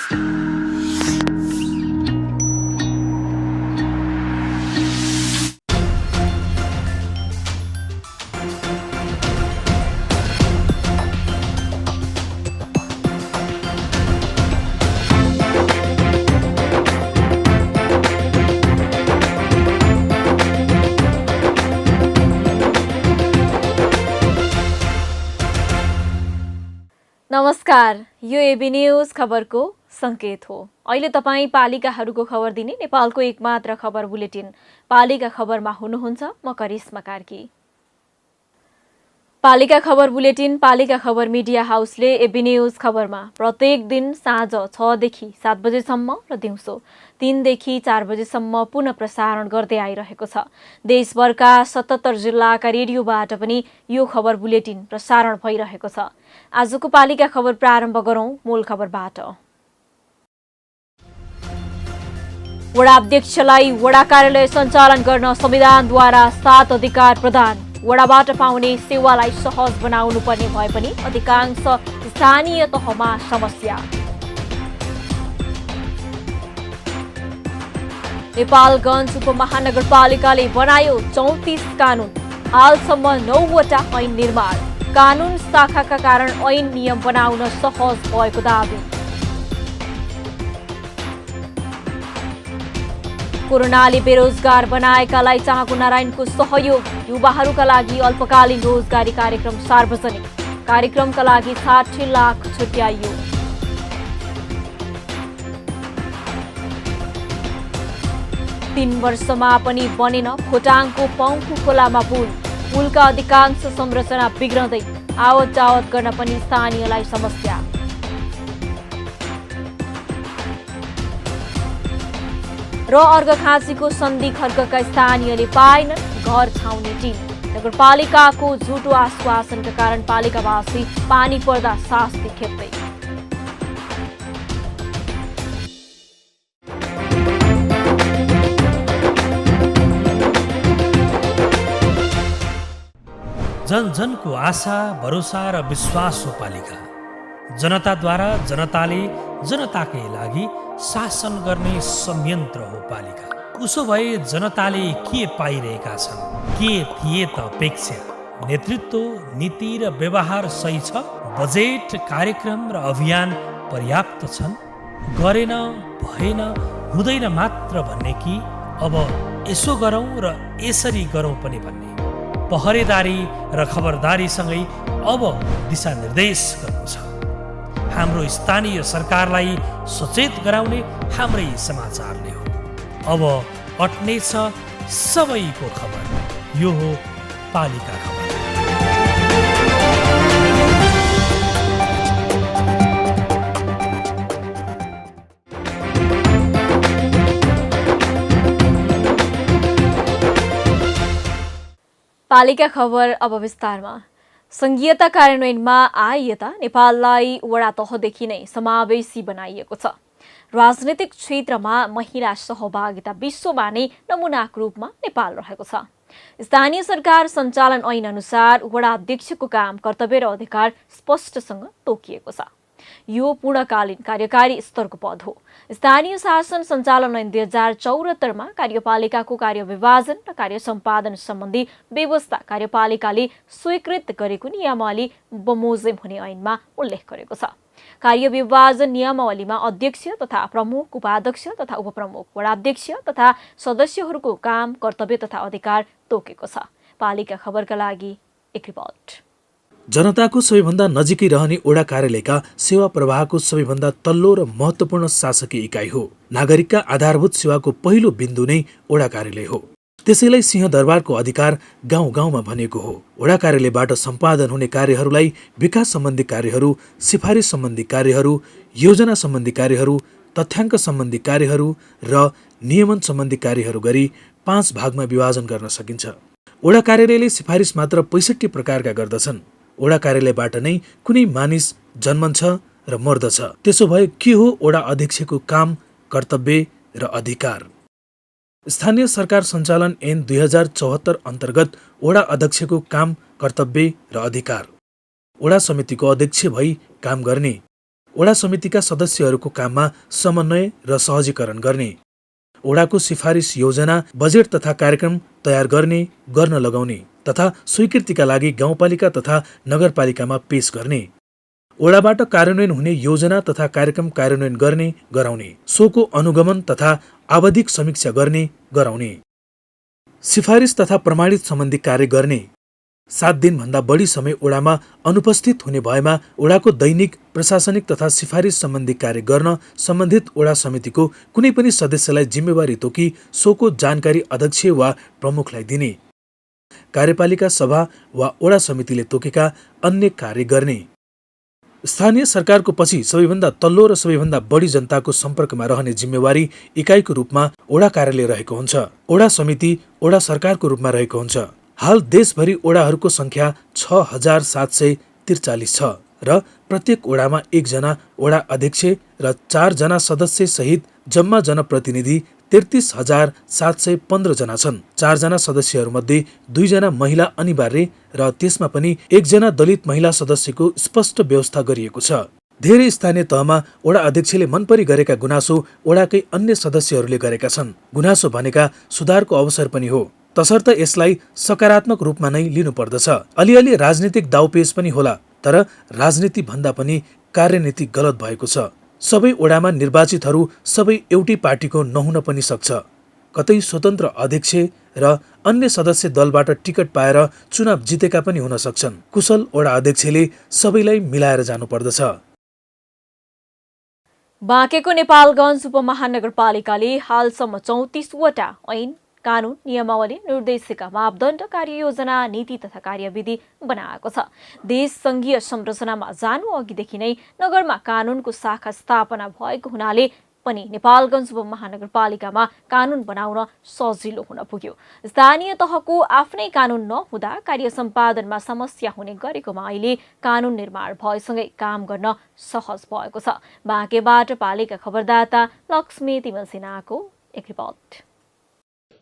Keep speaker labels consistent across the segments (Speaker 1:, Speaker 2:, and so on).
Speaker 1: नमस्कार, यो AB news खबरको संकेत हो। अहिले तपाईँ पालिकाहरूको खबर दिने नेपालको एकमात्र खबर बुलेटिन पालिका खबरमा हुनुहुन्छ। म करिश्मा कार्की। पालिका खबर बुलेटिन पालिका खबर मिडिया हाउसले एबी न्यूज खबरमा प्रत्येक दिन साँझ 6 देखि 7 बजेसम्म र दिउँसो 3 देखि 4 बजेसम्म पुनः प्रसारण गर्दै आइरहेको छ। देशभरका 77 जिल्लाका रेडियोबाट पनि यो खबर बुलेटिन प्रसारण भइरहेको छ। आजको पालिका खबर प्रारम्भ गरौं मूल खबरबाट। वडा अध्यक्षलाई वडा कार्यालय सञ्चालन गर्न संविधानद्वारा 7 अधिकार प्रदान। वडाबाट पाउने सेवालाई सहज बनाउनु पर्ने भए पनि अधिकांश स्थानीय तहमा समस्या। नेपालगञ्ज उपमहानगरपालिकाले बनायो 34 कानून। हालसम्म 9वटा ऐन निर्माण। कानून शाखाका कारण ऐन नियम बनाउन सहज भएको दावी। कोरोनाले बेरोजगार बनाएकालाई चाहको नारायणको सहयोग। युवाहरूका लागि अल्पकालीन रोजगारी कार्यक्रम सार्वजनिक। कार्यक्रमका लागि 60 लाख छुट्याइयो। तीन वर्षमा पनि बनेन खोटाङको पौखु खोलामा पुल। पुलका अधिकांश संरचना बिग्रँदै आवत जावत गर्न पनि स्थानीयलाई समस्या। र अर्घखाँचीको सन्धि खर्कका स्थानीयले पाएनन् घर छाउने टिन। नगरपालिकाको झुटो आश्वासनका कारण पालिकावासी पानी पर्दा शास्ति खेप्दै।
Speaker 2: जन जनको आशा भरोसा र विश्वास हो पालिका। जनताद्वारा जनताले जनताकै लागि शासन गर्ने संयन्त्र हो पालिका। उसो भए जनताले के पाइरहेका छन्? के थिए त अपेक्षा? नेतृत्व, नीति र व्यवहार सही छ? बजेट, कार्यक्रम र अभियान पर्याप्त छन्? गरेन, भएन, हुँदैन मात्र भन्ने कि अब यसो गरौँ र यसरी गरौँ पनि भन्ने? पहरेदारी र खबरदारीसँगै अब दिशानिर्देश गर्नु छ। हाम्रो स्थानीय सरकारलाई सचेत गराउने हाम्रै समाचारले हो। अब अट्ने छ सबैको खबर। यो हो पालिका खबर।
Speaker 1: पालिका खबर अब विस्तारमा। संघीयता कार्यान्वयनमा आइएता नेपाललाई वडा तहदेखि नै समावेशी बनाइएको छ। राजनीतिक क्षेत्रमा महिला सहभागिता विश्वमा नै नमुनाको रूपमा नेपाल रहेको छ। स्थानीय सरकार सञ्चालन ऐन अनुसार वडा अध्यक्षको काम, कर्तव्य र अधिकार स्पष्टसँग तोकिएको छ। यो पूर्णकालीन कार्यकारी स्तरको पद हो। स्थानीय शासन सञ्चालन ऐन 2074 मा कार्यपालिकाको कार्यविभाजन र कार्य सम्पादन सम्बन्धी व्यवस्था कार्यपालिकाले स्वीकृत गरेको नियमावली बमोजिम हुने ऐनमा उल्लेख गरेको छ। कार्यविभाजन नियमावलीमा अध्यक्ष तथा प्रमुख, उपाध्यक्ष तथा उपप्रमुख, वडाध्यक्ष तथा सदस्यहरूको काम, कर्तव्य तथा अधिकार तोकेको छ। पालिका खबरका लागि एक रिपोर्ट।
Speaker 3: जनताको सबैभन्दा नजिकै रहने वडा कार्यालयका सेवा प्रवाहको सबैभन्दा तल्लो र महत्त्वपूर्ण शासकीय इकाइ हो। नागरिकका आधारभूत सेवाको पहिलो बिन्दु नै वडा कार्यालय हो। त्यसैलाई सिंहदरबारको अधिकार गाउँ गाउँमा भनेको हो। वडा कार्यालयबाट सम्पादन हुने कार्यहरूलाई विकास सम्बन्धी कार्यहरू, सिफारिस सम्बन्धी कार्यहरू, योजना सम्बन्धी कार्यहरू, तथ्याङ्क सम्बन्धी कार्यहरू र नियमन सम्बन्धी कार्यहरू गरी 5 भागमा विभाजन गर्न सकिन्छ। वडा कार्यालयले सिफारिस मात्र 65 प्रकारका गर्दछन्। वडा कार्यालयबाट नै कुनै मानिस जन्मन्छ र मर्दछ। त्यसो भए के हो वडा अध्यक्षको काम, कर्तव्य र अधिकार? स्थानीय सरकार सञ्चालन ऐन 2074 अन्तर्गत वडा अध्यक्षको काम, कर्तव्य र अधिकार: वडा समितिको अध्यक्ष भई काम गर्ने, वडा समितिका सदस्यहरूको काममा समन्वय र सहजीकरण गर्ने, वडाको सिफारिस योजना, बजेट तथा कार्यक्रम तयार गर्ने, गर्न लगाउने तथा स्वीकृतिका लागि गाउँपालिका तथा नगरपालिकामा पेश गर्ने, वडाबाट कार्यान्वयन हुने योजना तथा कार्यक्रम कार्यान्वयन गर्ने गराउने, सोको अनुगमन तथा आवधिक समीक्षा गर्ने गराउने, सिफारिस तथा प्रमाणित सम्बन्धी कार्य गर्ने, 7 दिनभन्दा बढी समय वडामा अनुपस्थित हुने भएमा वडाको दैनिक प्रशासनिक तथा सिफारिस सम्बन्धी कार्य गर्न सम्बन्धित वडा समितिको कुनै पनि सदस्यलाई जिम्मेवारी तोकी सोको जानकारी अध्यक्ष वा प्रमुखलाई दिने, कार्यपालिका सभा वा वडा समितिले तोकेका अन्य कार्य गर्ने, स्थानीय सरकारको पछि सबैभन्दा तल्लो र सबैभन्दा बढी जनताको सम्पर्कमा रहने जिम्मेवारी इकाइको रूपमा वडा कार्यालय रहेको हुन्छ। वडा समिति वडा सरकारको रूपमा रहेको हुन्छ। हाल देशभरि वडाहरूको संख्या 6,743 छ र प्रत्येक वडामा 1 जना वडा अध्यक्ष र 4 जना सदस्य सहित जम्मा जनप्रतिनिधि 33,715 जना छन्। 4 जना सदस्यहरूमध्ये 2 जना महिला अनिवार्य र त्यसमा पनि 1 जना दलित महिला सदस्यको स्पष्ट व्यवस्था गरिएको छ। धेरै स्थानीय तहमा वडा अध्यक्षले मनपरी गरेका गुनासो वडाकै अन्य सदस्यहरूले गरेका छन्। गुनासो भनेका सुधारको अवसर पनि हो, तसर्थ यसलाई सकारात्मक रूपमा नै लिनुपर्दछ। अलिअलि राजनीतिक दाउपेच पनि होला, तर राजनीति भन्दा पनि कार्यनीति गलत भएको छ। सबै वडामा निर्वाचितहरू सबै एउटै पार्टीको नहुन पनि सक्छ। कतै स्वतन्त्र अध्यक्ष र अन्य सदस्य दलबाट टिकट पाएर चुनाव जितेका पनि हुन सक्छन्। कुशल वडा अध्यक्षले सबैलाई मिलाएर जानुपर्दछ।
Speaker 1: बाँकेको नेपालगञ्ज उपमहानगरपालिकाले हालसम्म 34 वटा ऐन, कानून, नियमावली, निर्देशिका, मापदण्ड, कार्ययोजना, नीति तथा कार्यविधि बनाएको छ। देश संघीय संरचनामा जानु अघिदेखि नै नगरमा कानूनको शाखा स्थापना भएको हुनाले पनि नेपालगञ्ज उपमहानगरपालिकामा कानून बनाउन सजिलो हुन पुग्यो। स्थानीय तहको आफ्नै कानून नहुँदा कार्य सम्पादनमा समस्या हुने गरेकोमा अहिले कानून निर्माण भएसँगै काम गर्न सहज भएको छ। बाँकेबाट पालिका खबरदाता लक्ष्मी तिमल सिन्हाको एक रिपोर्ट।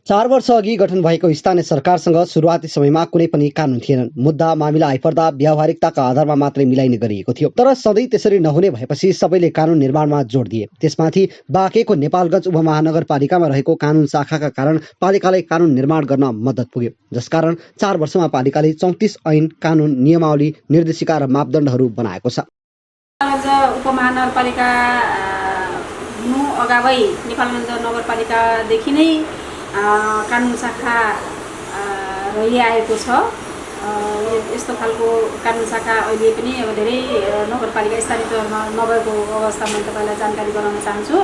Speaker 4: 4 वर्ष अघि गठन भएको स्थानीय सरकारसँग सुरुवाती समयमा कुनै पनि कानून थिएनन्। मुद्दा मामिला आइपर्दा व्यावहारिकताका आधारमा मात्रै मिलाइने गरिएको थियो। तर सधैँ त्यसरी नहुने भएपछि सबैले कानून निर्माणमा जोड दिए। त्यसमाथि बाँकेको नेपालगञ्ज उपमहानगरपालिकामा रहेको कानून शाखाका कारण पालिकालाई कानून निर्माण गर्न मद्दत पुग्यो। जसकारण 4 वर्षमा पालिकाले 34 ऐन, कानून, नियमावली, निर्देशिका र मापदण्डहरू बनाएको छ।
Speaker 5: उपमहानगरपालिका हुनु अगावै नेपालगञ्ज नगरपालिकादेखि नै कानुन शाखा रहिआएको छ। यस्तो खालको कानुन शाखा अहिले पनि अब धेरै नगरपालिका स्थानीय तहमा नभएको अवस्थामा तपाईँलाई जानकारी गराउन चाहन्छु।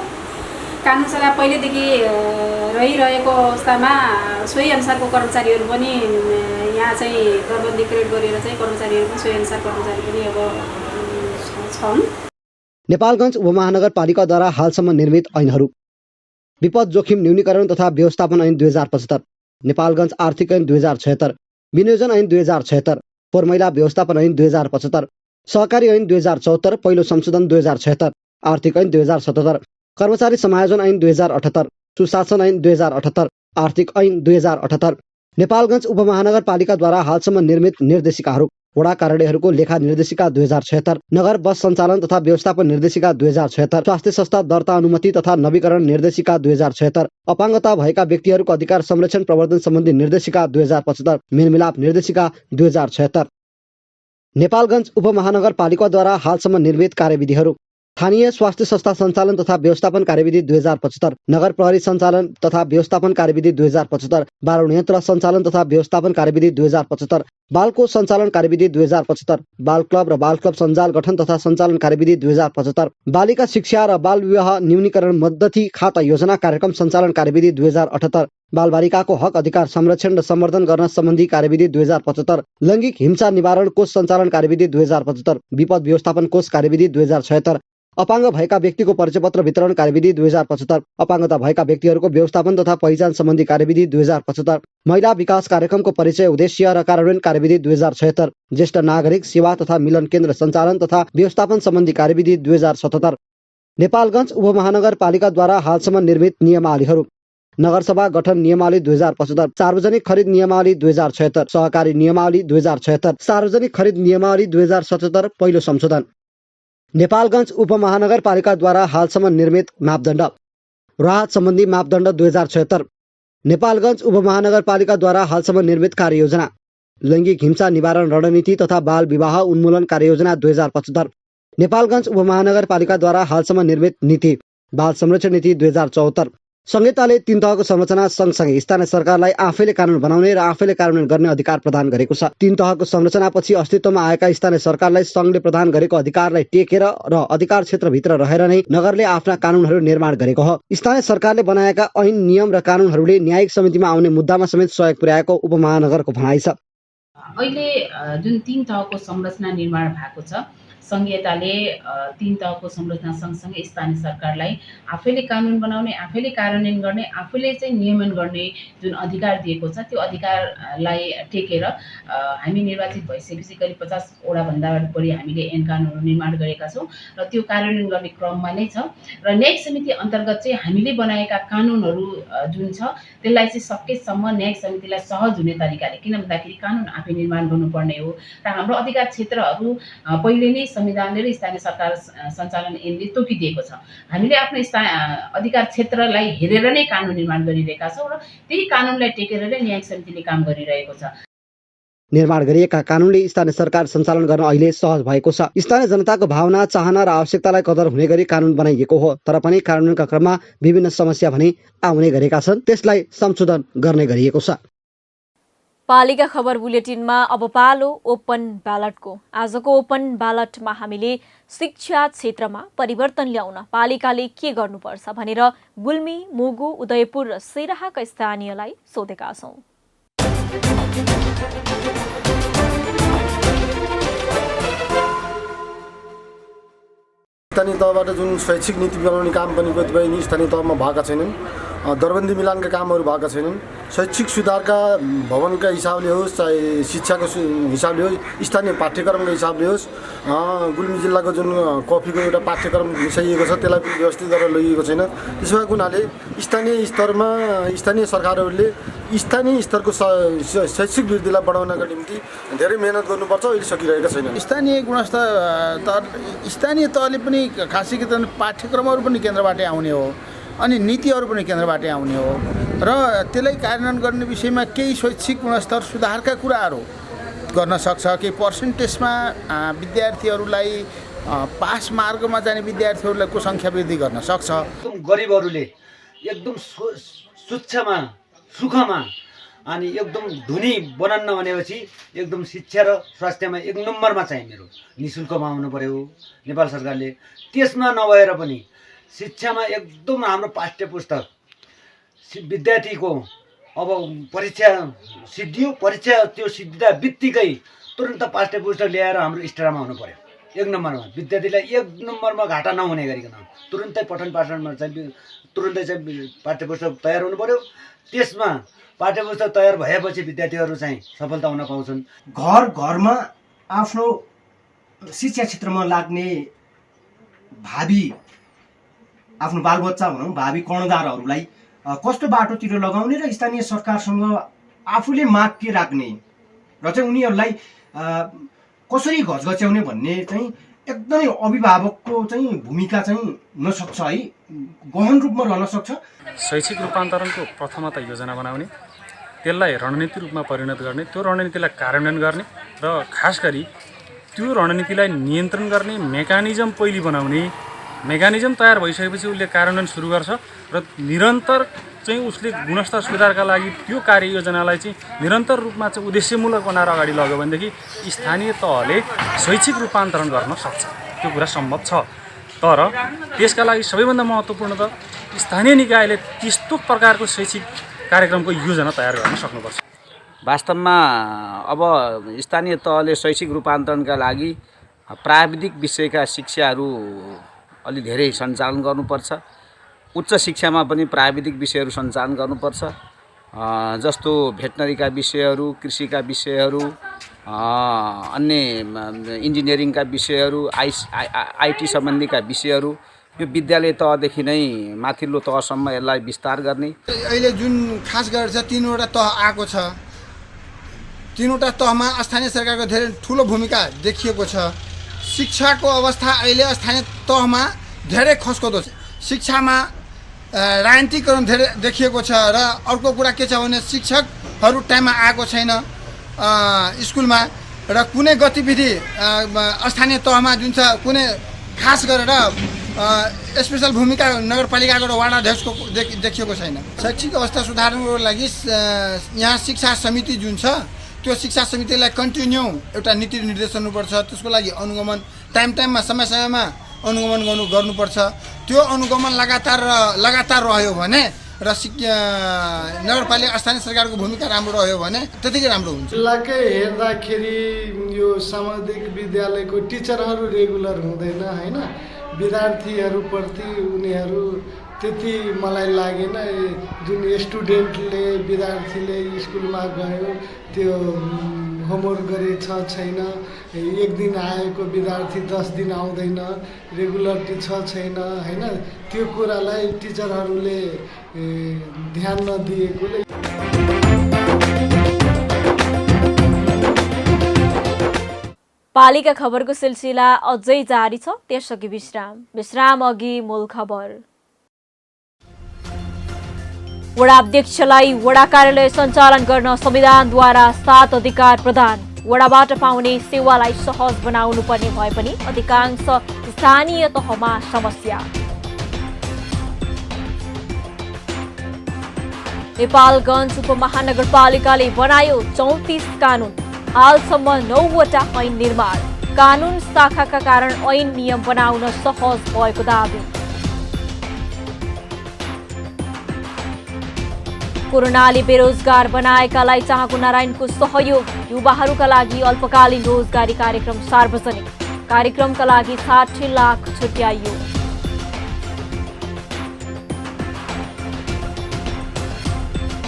Speaker 5: कानुन शाखा पहिलेदेखि रहिरहेको अवस्थामा सोही अनुसारको कर्मचारीहरू पनि यहाँ चाहिँ दरबन्दी क्रिएट गरेर चाहिँ कर्मचारीहरू पनि सोही अनुसार कर्मचारी पनि अब छन्।
Speaker 4: नेपालगञ्ज उपमहानगरपालिकाद्वारा हालसम्म निर्मित ऐनहरू: विपद जोखिम न्यूनीकरण तथा व्यवस्थापन ऐन 2075, नेपालगञ्ज आर्थिक ऐन 2076, विनियोजन ऐन 2076, फोहोर मैला व्यवस्थापन ऐन 2075, सहकारी ऐन 2074, पहिलो संशोधन 2076, आर्थिक ऐन 2077, कर्मचारी समायोजन ऐन 2078, सुशासन ऐन 2078, आर्थिक ऐन 2078। नेपालगञ्ज उपमहानगरपालिकाद्वारा हालसम्म निर्मित निर्देशिकाहरू: वडा कार्यालयहरूको लेखा निर्देशिका 2076, नगर बस सञ्चालन तथा व्यवस्थापन निर्देशिका 2076, स्वास्थ्य संस्था दर्ता अनुमति तथा नवीकरण निर्देशिका 2076, अपाङ्गता भएका व्यक्तिहरूको अधिकार संरक्षण प्रवर्धन सम्बन्धी निर्देशिका 2075, मेलमिलाप निर्देशिका 2076। नेपालगञ्ज उपमहानगरपालिकाद्वारा हालसम्म निर्मित कार्यविधिहरू: स्थानीय स्वास्थ्य संस्था सञ्चालन तथा व्यवस्थापन कार्यविधि 2075, नगर प्रहरी सञ्चालन तथा व्यवस्थापन कार्यविधि 2075, बाल यन्त्र सञ्चालन तथा व्यवस्थापन कार्यविधि 2075, बालको सञ्चालन कार्यविधि 2075, बाल क्लब र बाल क्लब सञ्जाल गठन तथा सञ्चालन कार्यविधि 2075, बालिका शिक्षा र बाल विवाह न्यूनीकरण मद्दती खाता योजना कार्यक्रम सञ्चालन कार्यविधि 2078, बालबालिकाको हक अधिकार संरक्षण र सम्वर्धन गर्न सम्बन्धी कार्यविधि 2075, लैङ्गिक हिंसा निवारण कोष सञ्चालन कार्यविधि 2075, विपद व्यवस्थापन कोष कार्यविधि 2076, अपाङ्ग भएका व्यक्तिको परिचयपत्र वितरण कार्यविधि 2075, अपाङ्गता भएका व्यक्तिहरूको व्यवस्थापन तथा पहिचान सम्बन्धी कार्यविधि 2075, महिला विकास कार्यक्रमको परिचय, उद्देश्य र कार्यान्वयन कार्यविधि 2076, ज्येष्ठ नागरिक सेवा तथा मिलन केन्द्र सञ्चालन तथा व्यवस्थापन सम्बन्धी कार्यविधि 2077। नेपालगञ्ज उपमहानगरपालिकाद्वारा हालसम्म निर्मित नियमावलीहरू: नगरसभा गठन नियमावली 2075, सार्वजनिक खरिद नियमावली 2076, सहकारी नियमावली 2076, सार्वजनिक खरिद नियमावली 2077, पहिलो संशोधन। नेपालगञ्ज उपमहानगरपालिकाद्वारा हालसम्म निर्मित मापदण्ड राहत सम्बन्धी मापदण्ड 2076। नेपालगञ्ज उपमहानगरपालिकाद्वारा हालसम्म निर्मित कार्ययोजना लैङ्गिक हिंसा निवारण रणनीति तथा बाल विवाह उन्मूलन कार्ययोजना 2075। नेपालगञ्ज उपमहानगरपालिकाद्वारा हालसम्म निर्मित नीति बाल संरक्षण नीति 2074। संहिताले 3 तहको संरचना सँगसँगै स्थानीय सरकारलाई आफैले कानुन बनाउने र आफैले कार्यान्वयन गर्ने अधिकार प्रदान गरेको छ। 3 तहको संरचनापछि अस्तित्वमा आएका स्थानीय सरकारलाई सङ्घले प्रदान गरेको अधिकारलाई टेकेर र अधिकार क्षेत्रभित्र रहेर नै नगरले आफ्ना कानुनहरू निर्माण गरेको हो। स्थानीय सरकारले बनाएका ऐन नियम र कानुनहरूले न्यायिक समितिमा आउने मुद्दामा समेत सहयोग पुर्याएको उपमहानगरको भनाइ छ।
Speaker 6: अहिले जुन 3 तहको संरचना निर्माण भएको छ, संहिताले 3 तहको संरचना सँगसँगै स्थानीय सरकारलाई आफैले कानुन बनाउने, आफैले कार्यान्वयन गर्ने, आफैले चाहिँ नियमन गर्ने जुन अधिकार दिएको छ, त्यो अधिकारलाई टेकेर हामी निर्वाचित भइसकेपछि करिब 50 वटा भन्दा बढी हामीले ऐन कानुनहरू निर्माण गरेका छौँ र त्यो कार्यान्वयन गर्ने क्रममा नै छ। र न्यायिक समिति अन्तर्गत चाहिँ हामीले बनाएका कानुनहरू जुन छ त्यसलाई चाहिँ सकेसम्म न्यायिक समितिलाई सहज हुने तरिकाले, किन भन्दाखेरि कानुन आफै निर्माण गर्नुपर्ने हो र हाम्रो अधिकार क्षेत्रहरू पहिले नै संविधानले र स्थानीय सरकार सञ्चालन ऐनले तोकिदिएको छ। हामीले आफ्नो अधिकार क्षेत्रलाई हेरेर नै कानुन निर्माण गरिरहेका छौँ र त्यही कानुनलाई टेकेर नै न्यायिक समितिले काम गरिरहेको छ।
Speaker 4: निर्माण गरिएका कानुनले स्थानीय सरकार सञ्चालन गर्न अहिले सहज भएको छ। स्थानीय जनताको भावना, चाहना र आवश्यकतालाई कदर हुने गरी कानुन बनाइएको हो, तर पनि कानुनका क्रममा विभिन्न समस्या भने आउने गरेका छन्, त्यसलाई संशोधन गर्ने गरिएको छ।
Speaker 1: पालिका खबर बुलेटिनमा अब पालो ओपन ब्यालटको। आजको ओपन ब्यालटमा हामीले शिक्षा क्षेत्रमा परिवर्तन ल्याउन पालिकाले के गर्नुपर्छ भनेर गुल्मी, मुगु, उदयपुर र सिराहाका स्थानीयलाई सोधेका छौँ।
Speaker 7: स्थानीय तहबाट जुन शैक्षिक नीति बनाउने काम पनि कतिपय स्थानीय तहमा भएका छैनन्। दरबन्दी मिलानका कामहरू भएका छैनन्। शैक्षिक सुधारका भवनका हिसाबले होस्, चाहे शिक्षाको हिसाबले होस्, स्थानीय पाठ्यक्रमको हिसाबले होस्, गुल्मी जिल्लाको जुन कफीको एउटा पाठ्यक्रम मिसाइएको छ त्यसलाई पनि व्यवस्थित गरेर लगिएको छैन। त्यसो भएको हुनाले स्थानीय स्तरमा स्थानीय सरकारहरूले स्थानीय स्तरको शैक्षिक वृद्धिलाई बढाउनका निम्ति धेरै मेहनत गर्नुपर्छ, अहिले सकिरहेका छैनन्।
Speaker 8: स्थानीय गुणस्तर स्थानीय तहले पनि खासै के त पाठ्यक्रमहरू पनि केन्द्रबाटै आउने हो अनि नीतिहरू पनि केन्द्रबाटै आउने हो र त्यसलाई कार्यान्वयन गर्ने विषयमा केही शैक्षिक गुणस्तर सुधारका कुराहरू गर्न सक्छ। केही पर्सेन्टेजमा विद्यार्थीहरूलाई पास मार्गमा जाने विद्यार्थीहरूको सङ्ख्या वृद्धि गर्न सक्छ।
Speaker 9: गरिबहरूले एकदम सुच्छमा सुखमा अनि एकदम धुनी बनाउन भनेपछि एकदम शिक्षा र स्वास्थ्यमा 1 नम्बरमा चाहिँ मेरो निःशुल्कमा आउनु पर्यो नेपाल सरकारले। त्यसमा नभएर पनि शिक्षामा एकदम हाम्रो पाठ्य पुस्तक विद्यार्थीको अब परीक्षा सिद्धियो, परीक्षा त्यो सिद्धिँदा बित्तिकै तुरन्त पाठ्य पुस्तक ल्याएर हाम्रो स्टारमा आउनु पर्यो 1 नम्बरमा। विद्यार्थीलाई 1 नम्बरमा घाटा नहुने गरिकन तुरन्तै पठन पाठनमा चाहिँ तुरन्तै चाहिँ पाठ्य पुस्तक तयार हुनु पर्यो। त्यसमा पाठ्य पुस्तक तयार भएपछि विद्यार्थीहरू चाहिँ सफलता हुन पाउँछन्।
Speaker 10: घर घरमा आफ्नो शिक्षा क्षेत्रमा लाग्ने भावी आफ्नो बालबच्चा भनौँ भावी कर्णधारहरूलाई कस्तो बाटोतिर लगाउने र स्थानीय सरकारसँग आफूले माग के राख्ने र चाहिँ उनीहरूलाई कसरी घचघच्याउने भन्ने चाहिँ एकदमै अभिभावकको चाहिँ भूमिका चाहिँ हुनसक्छ है, गहन रूपमा रहन सक्छ।
Speaker 11: शैक्षिक रूपान्तरणको प्रथमता योजना बनाउने, त्यसलाई रणनीति रूपमा परिणत गर्ने, त्यो रणनीतिलाई कार्यान्वयन गर्ने र खास गरी त्यो रणनीतिलाई नियन्त्रण गर्ने मेकानिजम पहिले बनाउने। मेकानिजम तयार भइसकेपछि उसले कार्यान्वयन सुरु गर्छ र निरन्तर चाहिँ उसले गुणस्तर सुधारका लागि त्यो कार्ययोजनालाई चाहिँ निरन्तर रूपमा चाहिँ उद्देश्यमूलक बनाएर अगाडि लग्यो भनेदेखि स्थानीय तहले शैक्षिक रूपान्तरण गर्न सक्छ। त्यो कुरा सम्भव छ, तर त्यसका लागि सबैभन्दा महत्त्वपूर्ण त स्थानीय निकायले त्यस्तो प्रकारको शैक्षिक कार्यक्रमको योजना तयार गर्न सक्नुपर्छ।
Speaker 12: वास्तवमा अब स्थानीय तहले शैक्षिक रूपान्तरणका लागि प्राविधिक विषयका शिक्षाहरू अलि धेरै सञ्चालन गर्नुपर्छ। उच्च शिक्षामा पनि प्राविधिक विषयहरू सञ्चालन गर्नुपर्छ, जस्तो भेटनरीका विषयहरू, कृषिका विषयहरू, अन्य इन्जिनियरिङका विषयहरू, आइटी सम्बन्धीका विषयहरू यो विद्यालय तहदेखि नै माथिल्लो तहसम्म यसलाई विस्तार गर्ने।
Speaker 8: अहिले जुन खास गरेर चाहिँ 3वटा तह आएको छ, 3वटा तहमा स्थानीय सरकारको धेरै ठुलो भूमिका देखिएको छ। शिक्षाको अवस्था अहिले स्थानीय तहमा धेरै खस्कदो छ। शिक्षामा राजनीतिकरण धेरै देखिएको छ र अर्को कुरा के छ भने शिक्षकहरू टाइममा आएको छैन स्कुलमा र कुनै गतिविधि स्थानीय तहमा जुन छ कुनै खास गरेर स्पेसल भूमिका नगरपालिकाबाट वार्ड अध्यक्षको देखिएको छैन। शैक्षिक अवस्था सुधार्नको लागि यहाँ शिक्षा समिति जुन छ त्यो शिक्षा समितिलाई कन्टिन्यू एउटा नीति निर्देशन हुनुपर्छ। त्यसको लागि अनुगमन टाइममा समय समयमा अनुगमन गर्नुपर्छ। त्यो अनुगमन लगातार रह्यो भने र नगरपालिका स्थानीय सरकारको भूमिका राम्रो रह्यो भने त्यतिकै राम्रो हुन्छ।
Speaker 13: जिल्लाकै हेर्दाखेरि यो सामुदायिक विद्यालयको टिचरहरू रेगुलर हुँदैन होइन, विद्यार्थीहरूप्रति उनीहरू त्यति मलाई लागेन। जुन स्टुडेन्टले विद्यार्थीले स्कुलमा गयो त्यो होमवर्क गरेछ छैन, एक दिन आएको विद्यार्थी 10 दिन आउँदैन, रेगुलरिटी छ छैन होइन, त्यो कुरालाई टिचरहरूले ध्यान नदिएकोले।
Speaker 1: पालिका खबरको सिलसिला अझै जारी छ, त्यसअघि विश्राम अघि मूल खबर। वडा अध्यक्षलाई वडा कार्यालय सञ्चालन गर्न संविधानद्वारा 7 अधिकार प्रदान। वडाबाट पाउने सेवालाई सहज बनाउनु पर्ने भए पनि अधिकांश स्थानीय तहमा समस्या। नेपालगञ्ज उपमहानगरपालिकाले बनायो 34 कानून, हालसम्म 9वटा ऐन निर्माण। कानून शाखाका कारण ऐन नियम बनाउन सहज भएको दावी। कोरोनाले बेरोजगार बनाएकालाई चाहको नारायणको सहयोग। युवाहरूका लागि अल्पकालीन रोजगारी कार्यक्रम सार्वजनिक। कार्यक्रमका लागि 60 लाख छुट्याइयो।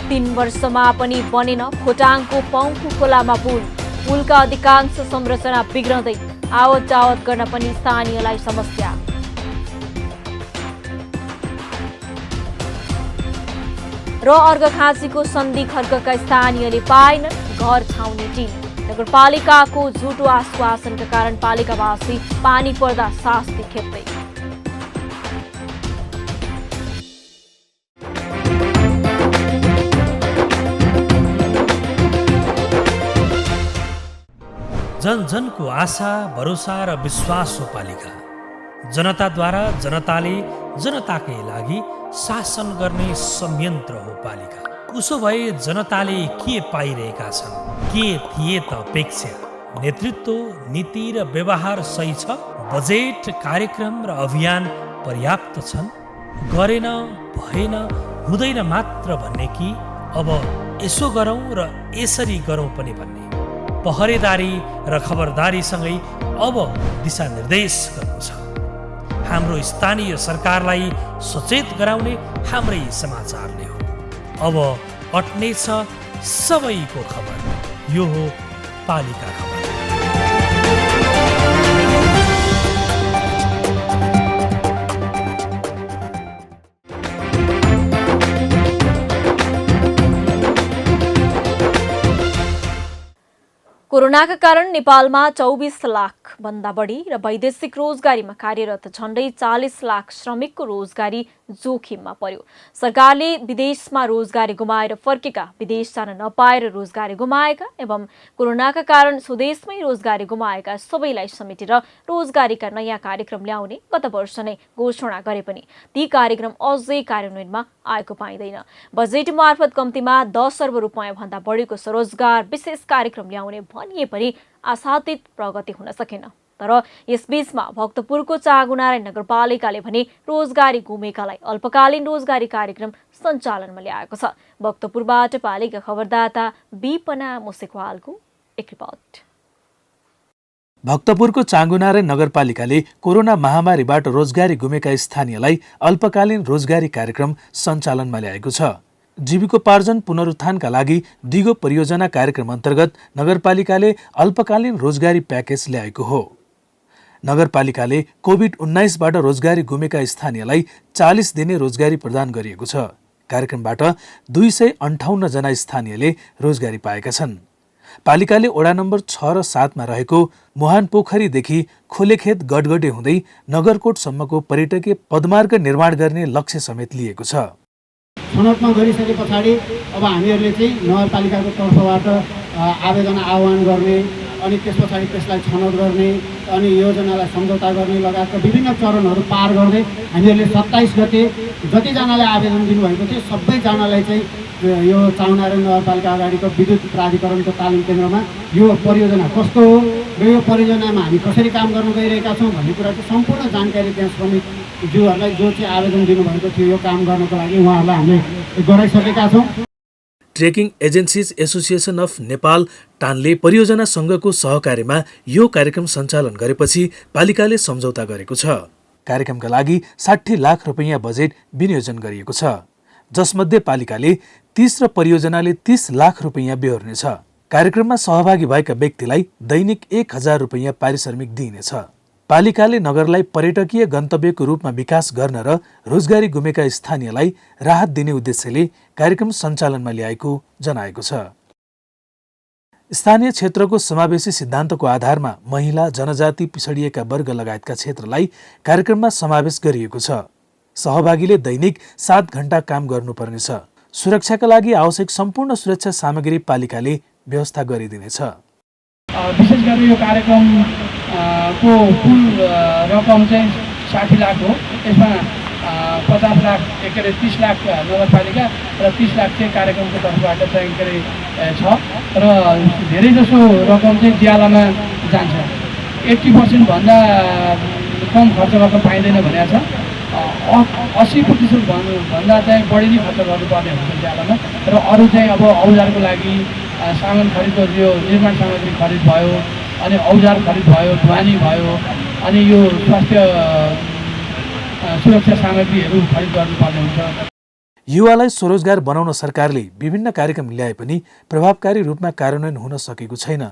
Speaker 1: तीन वर्षमा पनि बनेन खोटाङको पौखु खोलामा पुलका अधिकांश संरचना बिग्रँदै आवत जावत गर्न पनि स्थानीयलाई समस्या। र अर्घखाँचीको सन्धि खर्कका स्थानीयले पाएनन् घर छाउने टिन। नगरपालिकाको झुटो आश्वासनका कारण पालिकावासी पानी पर्दा शास्ति खेप्दै।
Speaker 2: जन जनको आशा भरोसा र विश्वास हो पालिका। जनताद्वारा जनताले जनताकै लागि शासन गर्ने संयन्त्र हो पालिका। उसो भए जनताले के पाइरहेका छन्, के थिए त अपेक्षा? नेतृत्व, नीति र व्यवहार सही छ? बजेट, कार्यक्रम र अभियान पर्याप्त छन्? गरेन, भएन, हुँदैन मात्र भन्ने कि अब यसो गरौँ र यसरी गरौँ पनि भन्ने? पहरेदारी र खबरदारीसँगै अब दिशानिर्देश गर्नु छ। हाम्रो स्थानीय सरकारलाई सचेत गराउने हाम्रै समाचारले हो। अब अट्नेछ सबैको खबर। यो हो पालिका खबर।
Speaker 1: कोरोनाका कारण नेपालमा 24 लाख भन्दा बढी र वैदेशिक रोजगारीमा कार्यरत झण्डै 40 लाख श्रमिकको रोजगारी जोखिममा पर्यो। सरकारले विदेशमा रोजगारी गुमाएर फर्केका, विदेश जान नपाएर रोजगारी गुमाएका एवं कोरोनाका कारण स्वदेशमै रोजगारी गुमाएका सबैलाई समेटेर रोजगारीका नयाँ कार्यक्रम ल्याउने गत वर्ष नै घोषणा गरे पनि ती कार्यक्रम अझै कार्यान्वयनमा आएको पाइँदैन। बजेट मार्फत कम्तीमा 10 अर्ब रुपियाँ भन्दा बढीको स्वरोजगार विशेष कार्यक्रम ल्याउने भनिए पनि आशातीत प्रगति हुन सकेन। तर यसबीचमा भक्तपुरको चाँगुनारायण नगरपालिकाले भने रोजगारी गुमेकालाई अल्पकालीन रोजगारी कार्यक्रम सञ्चालनमा ल्याएको छ। भक्तपुरबाट पालिका खबरदाता बिपना मुसेकवालको एक रिपोर्ट।
Speaker 3: भक्तपुरको चाँगुनारायण नगरपालिकाले कोरोना महामारीबाट रोजगारी गुमेका स्थानीयलाई अल्पकालीन रोजगारी कार्यक्रम सञ्चालनमा ल्याएको छ। जीविकोपार्जन पुनरुत्थानका लागि दिगो परियोजना कार्यक्रम अन्तर्गत नगरपालिकाले अल्पकालीन रोजगारी प्याकेज ल्याएको हो। नगरपालिकाले कोभिड-19बाट रोजगारी गुमेका स्थानीयलाई 40 दिने रोजगारी प्रदान गरिएको छ। कार्यक्रमबाट 258 जना स्थानीयले रोजगारी पाएका छन्। पालिकाले वडा नम्बर 6 र 7 मा रहेको मुहान पोखरीदेखि खोलेखेत गडगडे हुँदै नगरकोटसम्मको पर्यटकीय पदमार्ग निर्माण गर्ने लक्ष्य समेत लिएको छ।
Speaker 14: छनौटमा गरिसके पछाडि अब हामीहरूले चाहिँ नगरपालिकाको तर्फबाट आवेदन आह्वान गर्ने अनि त्यस पछाडि त्यसलाई छनौट गर्ने अनि योजनालाई सम्झौता गर्ने लगायतका विभिन्न चरणहरू पार गर्दै हामीहरूले 27 गते जतिजनाले आवेदन दिनुभएको थियो सबैजनालाई चाहिँ यो चाउनार नगरपालिका अगाडिको विद्युत प्राधिकरणको तालिम केन्द्रमा यो परियोजना कस्तो हो र यो परियोजनामा हामी कसरी काम गर्न गइरहेका छौँ भन्ने कुराको सम्पूर्ण जानकारी त्यहाँ श्रमिकज्यूहरूलाई जो चाहिँ आवेदन दिनुभएको थियो यो काम गर्नको लागि उहाँहरूलाई हामीले गराइसकेका छौँ।
Speaker 3: Trekking agencies association of Nepal टानले परियोजना सङ्घको सहकार्यमा यो कार्यक्रम सञ्चालन गरेपछि पालिकाले सम्झौता गरेको छ। कार्यक्रमका लागि 60 लाख रुपैयाँ बजेट विनियोजन गरिएको छ, जसमध्ये पालिकाले 30 र परियोजनाले 30 लाख रुपैयाँ बेहोर्नेछ। कार्यक्रममा सहभागी भएका व्यक्तिलाई दैनिक 1000 रुपैयाँ पारिश्रमिक दिइनेछ। पालिकाले नगरलाई पर्यटकीय गन्तव्यको रूपमा विकास गर्न र रोजगारी गुमेका स्थानीयलाई राहत दिने उद्देश्यले कार्यक्रम सञ्चालनमा ल्याएको जनाएको छ। स्थानीय क्षेत्रको समावेशी सिद्धान्तको आधारमा महिला, जनजाति, पिछडिएका वर्ग लगायतका क्षेत्रलाई कार्यक्रममा समावेश गरिएको छ। सहभागीले दैनिक 7 घण्टा काम गर्नुपर्नेछ। सुरक्षाका लागि आवश्यक सम्पूर्ण सुरक्षा सामग्री पालिकाले व्यवस्था गरिदिनेछ।
Speaker 14: विशेष गरी यो कार्यक्रम को कुल रकम चाहिँ 60 लाख हो। यसमा 50 लाख 30 लाख नगरपालिका र 30 लाख चाहिँ कार्यक्रमको तर्फबाट चाहिँ छ र धेरैजसो रकम चाहिँ ज्यालामा जान्छ। 80% भन्दा कम खर्च गर्न पाइँदैन भनेको छ। 80% भन्दा चाहिँ बढी नै खर्च गर्नुपर्ने हुन्छ ज्यालामा र अरू चाहिँ अब औजारको लागि सामान खरिदको यो निर्माण सामग्री खरिद भयो अनि औजार खरिद भयो, ढुवानी भयो अनि यो स्वास्थ्य सुरक्षा सामग्रीहरू खरिद गर्नुपर्ने हुन्छ।
Speaker 3: युवालाई स्वरोजगार बनाउन सरकारले विभिन्न कार्यक्रम ल्याए पनि प्रभावकारी रूपमा कार्यान्वयन हुन सकेको छैन।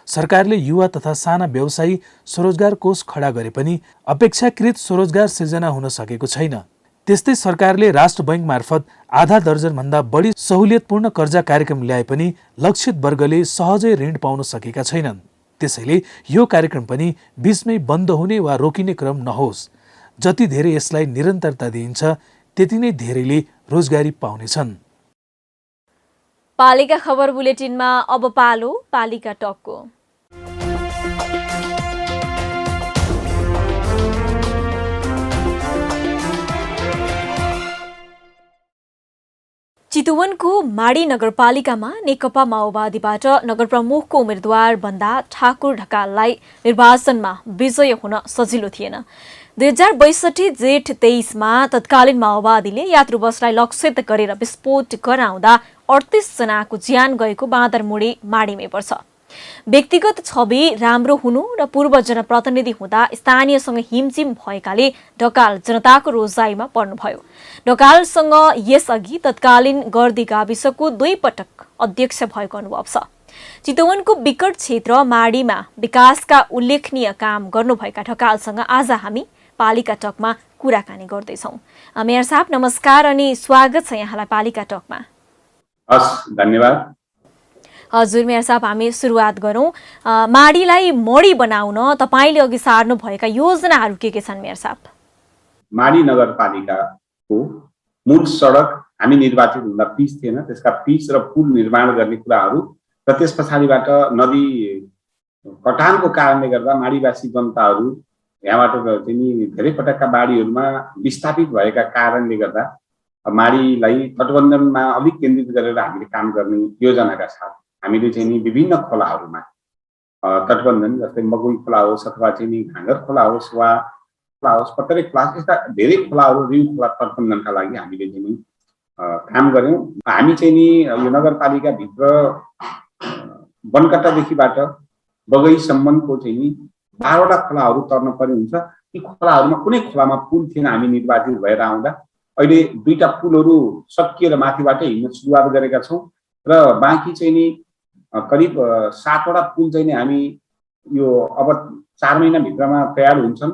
Speaker 3: सरकारले युवा तथा साना व्यवसायी स्वरोजगार कोष खडा गरे पनि अपेक्षाकृत स्वरोजगार सिर्जना हुन सकेको छैन। त्यस्तै सरकारले राष्ट्र बैंक मार्फत आधा दर्जनभन्दा बढी सहुलियतपूर्ण कर्जा कार्यक्रम ल्याए पनि लक्षित वर्गले सहजै ऋण पाउन सकेका छैनन्। त्यसैले यो कार्यक्रम पनि बीचमै बन्द हुने वा रोकिने क्रम नहोस्। जति धेरै यसलाई निरन्तरता दिइन्छ त्यति नै धेरैले रोजगारी पाउनेछन्।
Speaker 1: पालिका खबर बुलेटिनमा अब पालो पालिका टकको। चितुवनको माडी नगरपालिकामा नेकपा माओवादीबाट नगर प्रमुखको उम्मेद्वार बन्दा ठाकुर ढकाललाई निर्वाचनमा विजय हुन सजिलो थिएन। 2062 जेठ 23मा तत्कालीन माओवादीले यात्रु बसलाई लक्षित गरेर विस्फोट गराउँदा 38 जनाको ज्यान गएको बाँदरमुडी माडीमै पर्छ। व्यक्तिगत छवि राम्रो हुनु र पूर्व जनप्रतिनिधि हुँदा स्थानीयसँग हिमजिम भएकाले ढकाल जनताको रोजाइमा पर्नुभयो। ढकालसँग यसअघि तत्कालीन गर्दी गाविसको 2 पटक अध्यक्ष भएको अनुभव छ। चितवनको विकट क्षेत्र माडीमा विकासका उल्लेखनीय काम गर्नुभएका ढकालसँग आज हामी पालिका टकमा कुराकानी गर्दैछौँ। मेयर साहब नमस्कार अनि स्वागत छ यहाँलाई पालिका टकमा।
Speaker 15: हस्, धन्यवाद।
Speaker 1: हजुर मेयर साहब, हामी सुरुवात गरौँ। माडीलाई मोडी बनाउन तपाईले अघि सार्नु भएका योजनाहरू के छन् मेयर साहब?
Speaker 15: माडी नगरपालिकाको मूल सडक हामी निर्वाचित हुँदा पिच थिएन, त्यसका पिच र पुल निर्माण गर्ने कुराहरू र त्यस पछाडिबाट नदी कटानको कारणले गर्दा माडीवासी जनताहरू यहाँबाट चाहिँ धेरै पटकका बाढीहरूमा विस्थापित भएका कारणले गर्दा माडीलाई तटबन्धनमा अलिक केन्द्रित गरेर हामीले काम गर्ने योजनाका साथ हामीले चाहिँ विभिन्न खोलाहरूमा तटबन्धन जस्तै मगुई खोला होस् अथवा चाहिँ घाँगर खोला होस् वा खोला होस् पत्तरे खोला यस्ता धेरै खोलाहरू रिउ खोला तटबन्धनका लागि हामीले चाहिँ काम गऱ्यौँ। हामी चाहिँ नि यो नगरपालिकाभित्र बनकट्टादेखिबाट बगैसम्मको चाहिँ नि 12वटा खोलाहरू तर्न पर्ने हुन्छ। ती खोलाहरूमा कुनै खोलामा पुल थिएन हामी निर्वाचित भएर आउँदा। अहिले 2टा पुलहरू सकिएर माथिबाटै हिँड्न सुरुवात गरेका छौँ र बाँकी चाहिँ नि करिब 7वटा पुल चाहिँ नि हामी यो अब 4 महिनाभित्रमा तयार हुन्छन्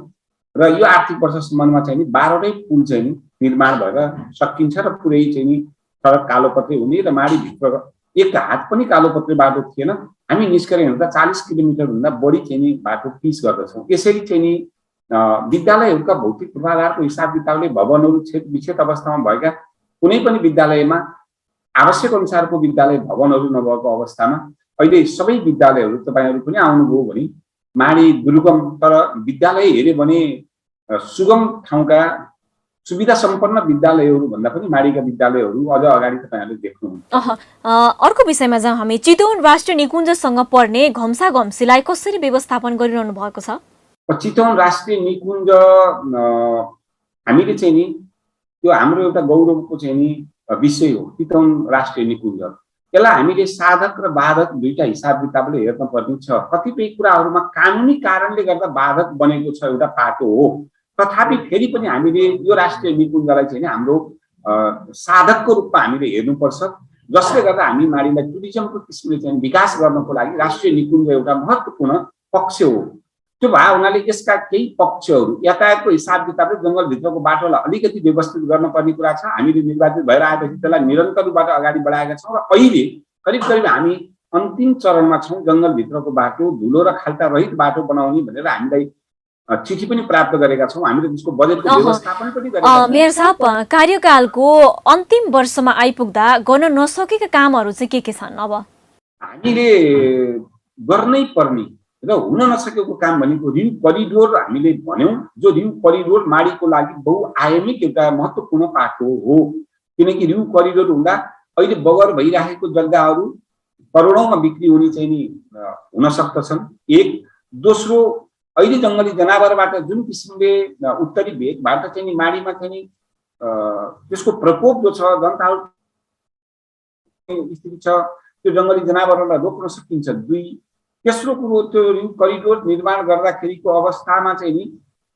Speaker 15: र यो आर्थिक वर्षसम्ममा चाहिँ नि 12वटै पुल चाहिँ नि निर्माण भएर सकिन्छ र पुरै चाहिँ नि सडक कालोपत्रै हुने र माडीभित्रको एक हात पनि कालोपत्रे बाटो थिएन। हामी निस्केर हिँड्दा 40 किलोमिटरभन्दा बढी चाहिँ नि बाटो पिच गर्दछौँ। यसरी चाहिँ नि विद्यालयहरूका भौतिक पूर्वाधारको हिसाब किताबले भवनहरू विक्षेप अवस्थामा भएका कुनै पनि विद्यालयमा आवश्यक अनुसारको विद्यालय भवनहरू नभएको अवस्थामा अहिले सबै विद्यालयहरू तपाईँहरू पनि आउनुभयो भने माडी दुर्गम तर विद्यालय हेऱ्यो भने सुगम ठाउँका सुविधा सम्पन्न विद्यालयहरू भन्दा पनि माडीका विद्यालयहरू अझ अगाडि तपाईँहरूले देख्नुहुन्छ।
Speaker 1: अर्को विषयमा जाउँ हामी। चितवन राष्ट्रिय निकुञ्जसँग पर्ने घम्सा घम्सीलाई कसरी व्यवस्थापन गरिरहनु भएको छ?
Speaker 15: चितवन राष्ट्रिय निकुञ्ज हामीले चाहिँ नि त्यो हाम्रो एउटा गौरवको चाहिँ नि विषय हो। चितवन राष्ट्रिय निकुञ्ज यसलाई हामीले साधक र बाधक दुईटा हिसाब किताबले हेर्न पर्ने छ। कतिपय कुराहरूमा कानुनी कारणले गर्दा बाधक बनेको छ एउटा पाटो हो, तथापि फेरि पनि हामीले यो राष्ट्रिय निकुञ्जलाई चाहिँ नि हाम्रो साधकको रूपमा हामीले हेर्नुपर्छ, जसले गर्दा हामी माडीलाई टुरिज्मको किसिमले चाहिँ विकास गर्नको लागि राष्ट्रिय निकुञ्ज एउटा महत्त्वपूर्ण पक्ष हो। त्यो भए हुनाले यसका केही पक्षहरू यातायातको हिसाब किताबले जङ्गलभित्रको बाटोलाई अलिकति व्यवस्थित गर्नुपर्ने कुरा छ। हामीले निर्वाचित भएर आएपछि त्यसलाई निरन्तर रूपबाट अगाडि बढाएका छौँ र अहिले करिब करिब हामी अन्तिम चरणमा छौँ। जङ्गलभित्रको बाटो धुलो र खाल्टा रहित बाटो बनाउने भनेर हामीलाई चिठी पनि प्राप्त गरेका छौँ। हामीले त्यसको बजेटको व्यवस्थापन पनि गरेका छौँ।
Speaker 1: मेयर साहब, कार्यकालको अन्तिम वर्षमा आइपुग्दा गर्न नसकेका कामहरू चाहिँ के छन्? अब
Speaker 15: हामीले गर्नै पर्ने र हुन नसकेको काम भनेको रिउ करिडोर हामीले भन्यौँ, जो रिउ करिडोर माडीको लागि बहुआयामिक एउटा महत्त्वपूर्ण पाटो हो। किनकि रिउ करिडोर हुँदा अहिले बगर भइरहेको जग्गाहरू करोडौँमा बिक्री हुने चाहिँ नि हुन सक्दछन्। एक दोस्रो, अहिले जङ्गली जनावरबाट जुन किसिमले उत्तरी भेगबाट चाहिँ नि माडीमा चाहिँ नि त्यसको प्रकोप जो छ, जनताहरू स्थिति छ, त्यो जङ्गली जनावरहरूलाई रोक्न सकिन्छ। दुई, तेस्रो कुरो, त्यो रिउ करिडोर निर्माण गर्दाखेरिको अवस्थामा चाहिँ नि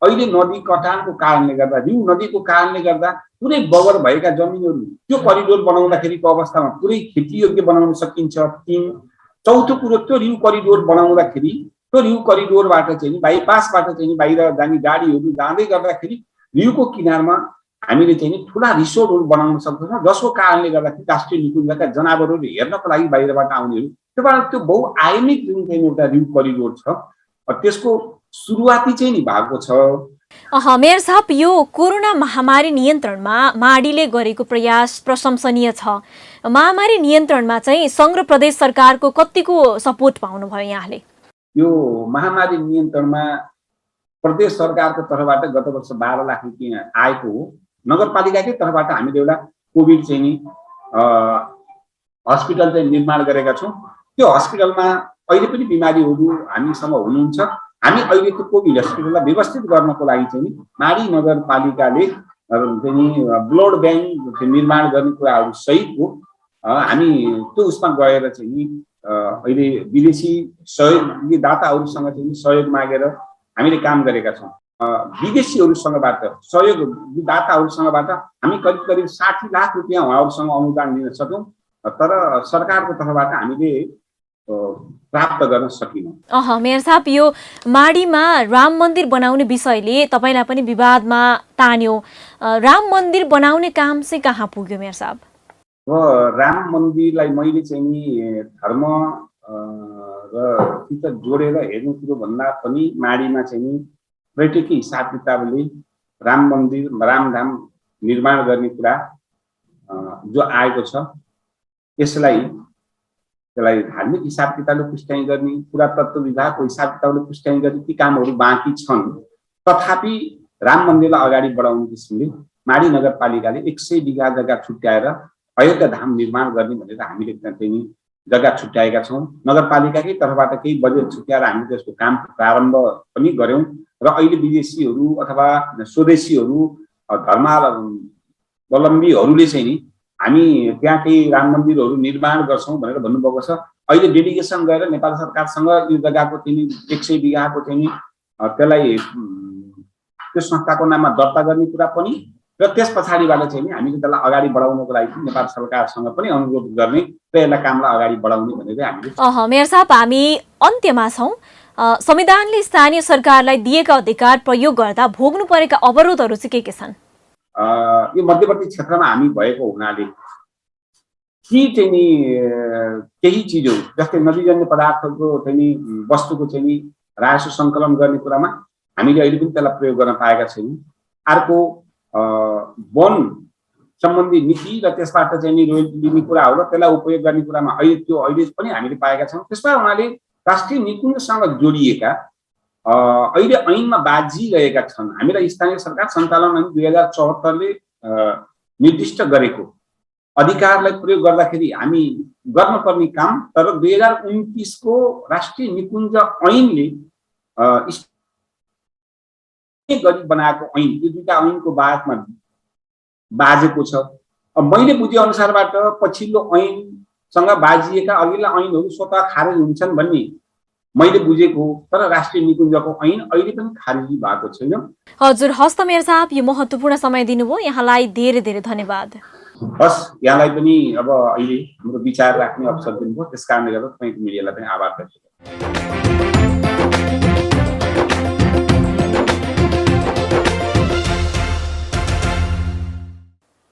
Speaker 15: अहिले नदी कटानको कारणले गर्दा, रिउ नदीको कारणले गर्दा पुरै बगर भएका जमिनहरू त्यो करिडोर बनाउँदाखेरिको अवस्थामा पुरै खेतीयोग्य बनाउन सकिन्छ। तीन, चौथो कुरो, त्यो रिउ करिडोर बनाउँदाखेरि त्यो रिउ करिडोरबाट चाहिँ नि बाइपासबाट चाहिँ नि बाहिर जाने गाडीहरू जाँदै गर्दाखेरि रिउको किनारमा हामीले चाहिँ नि ठुला रिसोर्टहरू बनाउन सक्दछौँ, जसको कारणले गर्दाखेरि राष्ट्रिय निकुञ्जका जनावरहरू हेर्नको लागि बाहिरबाट आउनेहरू त्यो बहुआयामिक जुन चाहिँ एउटा रिउ करिडोर छ त्यसको सुरुवाती चाहिँ नि भएको छ।
Speaker 1: मेयर साहब, यो कोरोना महामारी नियन्त्रणमा माडीले गरेको प्रयास प्रशंसनीय छ। महामारी नियन्त्रणमा चाहिँ सङ्घ र प्रदेश सरकारको कतिको सपोर्ट पाउनुभयो यहाँले?
Speaker 15: यो महामारी नियन्त्रणमा प्रदेश सरकारको तर्फबाट गत वर्ष 12 लाख रुपियाँ आएको हो। नगरपालिकाकै तर्फबाट हामीले एउटा कोभिड चाहिँ नि हस्पिटल चाहिँ निर्माण गरेका छौँ। त्यो हस्पिटलमा अहिले पनि बिमारीहरू हामीसँग हुनुहुन्छ। हामी अहिले त्यो कोभिड हस्पिटललाई व्यवस्थित गर्नको लागि चाहिँ नि माडी नगरपालिकाले चाहिँ नि ब्लड ब्याङ्क निर्माण गर्ने कुराहरू सहितको हामी त्यो उसमा गएर चाहिँ नि अहिले विदेशी सहयोगी दाताहरूसँग चाहिँ सहयोग मागेर हामीले काम गरेका छौँ। विदेशीहरूसँगबाट सहयोग दाताहरूसँगबाट हामी करिब करिब 60 लाख रुपियाँ उहाँहरूसँग अनुदान लिन सक्यौँ, तर सरकारको तर्फबाट हामीले प्राप्त गर्न सकिनौँ।
Speaker 1: मेयर साहब, यो माडीमा राम मन्दिर बनाउने विषयले तपाईँलाई पनि विवादमा तान्यो। राम मन्दिर बनाउने काम चाहिँ कहाँ पुग्यो मेयर साहब?
Speaker 15: राम मन्दिरलाई मैले चाहिँ नि धर्म र सित जोडेर हेर्ने कुरो भन्दा पनि माडीमा चाहिँ नि पर्यटकीय हिसाब किताबले राम मन्दिर रामधाम निर्माण गर्ने कुरा जो आएको छ, त्यसलाई धार्मिक हिसाब किताबले पुष्टाइ गर्ने, पुरातत्व विभागको हिसाब किताबले पुष्टाइ गर्ने ती कामहरू बाँकी छन्। तथापि राम मन्दिरलाई अगाडि बढाउने किसिमले माडी नगरपालिकाले 100 बिघा जग्गा छुट्याएर अयोध्या धाम निर्माण गर्ने भनेर हामीले चाहिँ जग्गा छुट्याएका छौँ। नगरपालिकाकै तर्फबाट केही बजेट छुट्याएर हामीले त्यसको काम प्रारम्भ पनि गऱ्यौँ र अहिले विदेशीहरू अथवा स्वदेशीहरू धर्मावलम्बीहरूले चाहिँ नि हामी त्यहाँ केही राम मन्दिरहरू निर्माण गर्छौँ भनेर भन्नुभएको छ। अहिले डेलिगेसन गएर नेपाल सरकारसँग यो जग्गाको चाहिँ 100 बिघाको चाहिँ त्यसलाई त्यो संस्थाको नाममा दर्ता गर्ने कुरा पनि र त्यस पछाडिबाट चाहिँ नि हामीले त्यसलाई अगाडि बढाउनको लागि नेपाल सरकारसँग पनि अनुरोध गर्ने र यसलाई कामलाई अगाडि बढाउने भनेर हामीले।
Speaker 1: मेयर साहब, हामी अन्त्यमा छौँ। संविधानले स्थानीय सरकारलाई दिएका अधिकार प्रयोग गर्दा भोग्नु परेका अवरोधहरू चाहिँ के छन्?
Speaker 15: यो मध्यवर्ती क्षेत्रमा हामी भएको हुनाले ती चाहिँ नि केही चिजहरू जस्तै नदीजन्य पदार्थको चाहिँ नि वस्तुको चाहिँ नि राजस्व सङ्कलन गर्ने कुरामा हामीले अहिले पनि त्यसलाई प्रयोग गर्न पाएका छैनौँ। अर्को वन सम्बन्धी नीति र त्यसबाट चाहिँ नि रोयल्टी लिने कुराहरू र त्यसलाई उपयोग गर्ने कुरामा अहिले पनि हामीले पाएका छौँ। त्यसमा उहाँले राष्ट्रिय निकुञ्जसँग जोडिएका अहिले ऐनमा बाजिरहेका छन्। हामीलाई स्थानीय सरकार सञ्चालन ऐन 2074ले निर्दिष्ट गरेको अधिकारलाई प्रयोग गर्दाखेरि हामी गर्नुपर्ने काम, तर 2029 को राष्ट्रिय निकुञ्ज ऐनले गरी बनाएको ऐन, यो दुईटा ऐनको बादमा बाजेको छ। मैले बुझे अनुसारबाट पछिल्लो ऐनसँग बाजिएका अघिल्ला ऐनहरू स्वतः खारेज हुन्छन् भन्ने मैले बुझेको, तर राष्ट्रिय निकुञ्जको ऐन अहिले पनि खारेज भएको छैन।
Speaker 1: हजुर, हस्त मेयर साहब, यो महत्त्वपूर्ण समय दिनुभयो, यहाँलाई धेरै धेरै धन्यवाद।
Speaker 15: हस्, यहाँलाई पनि अब अहिले हाम्रो विचार राख्ने अवसर दिनुभयो, त्यस कारणले गर्दा तपाईँको मिडियालाई पनि आभार व्यक्त गर्छु।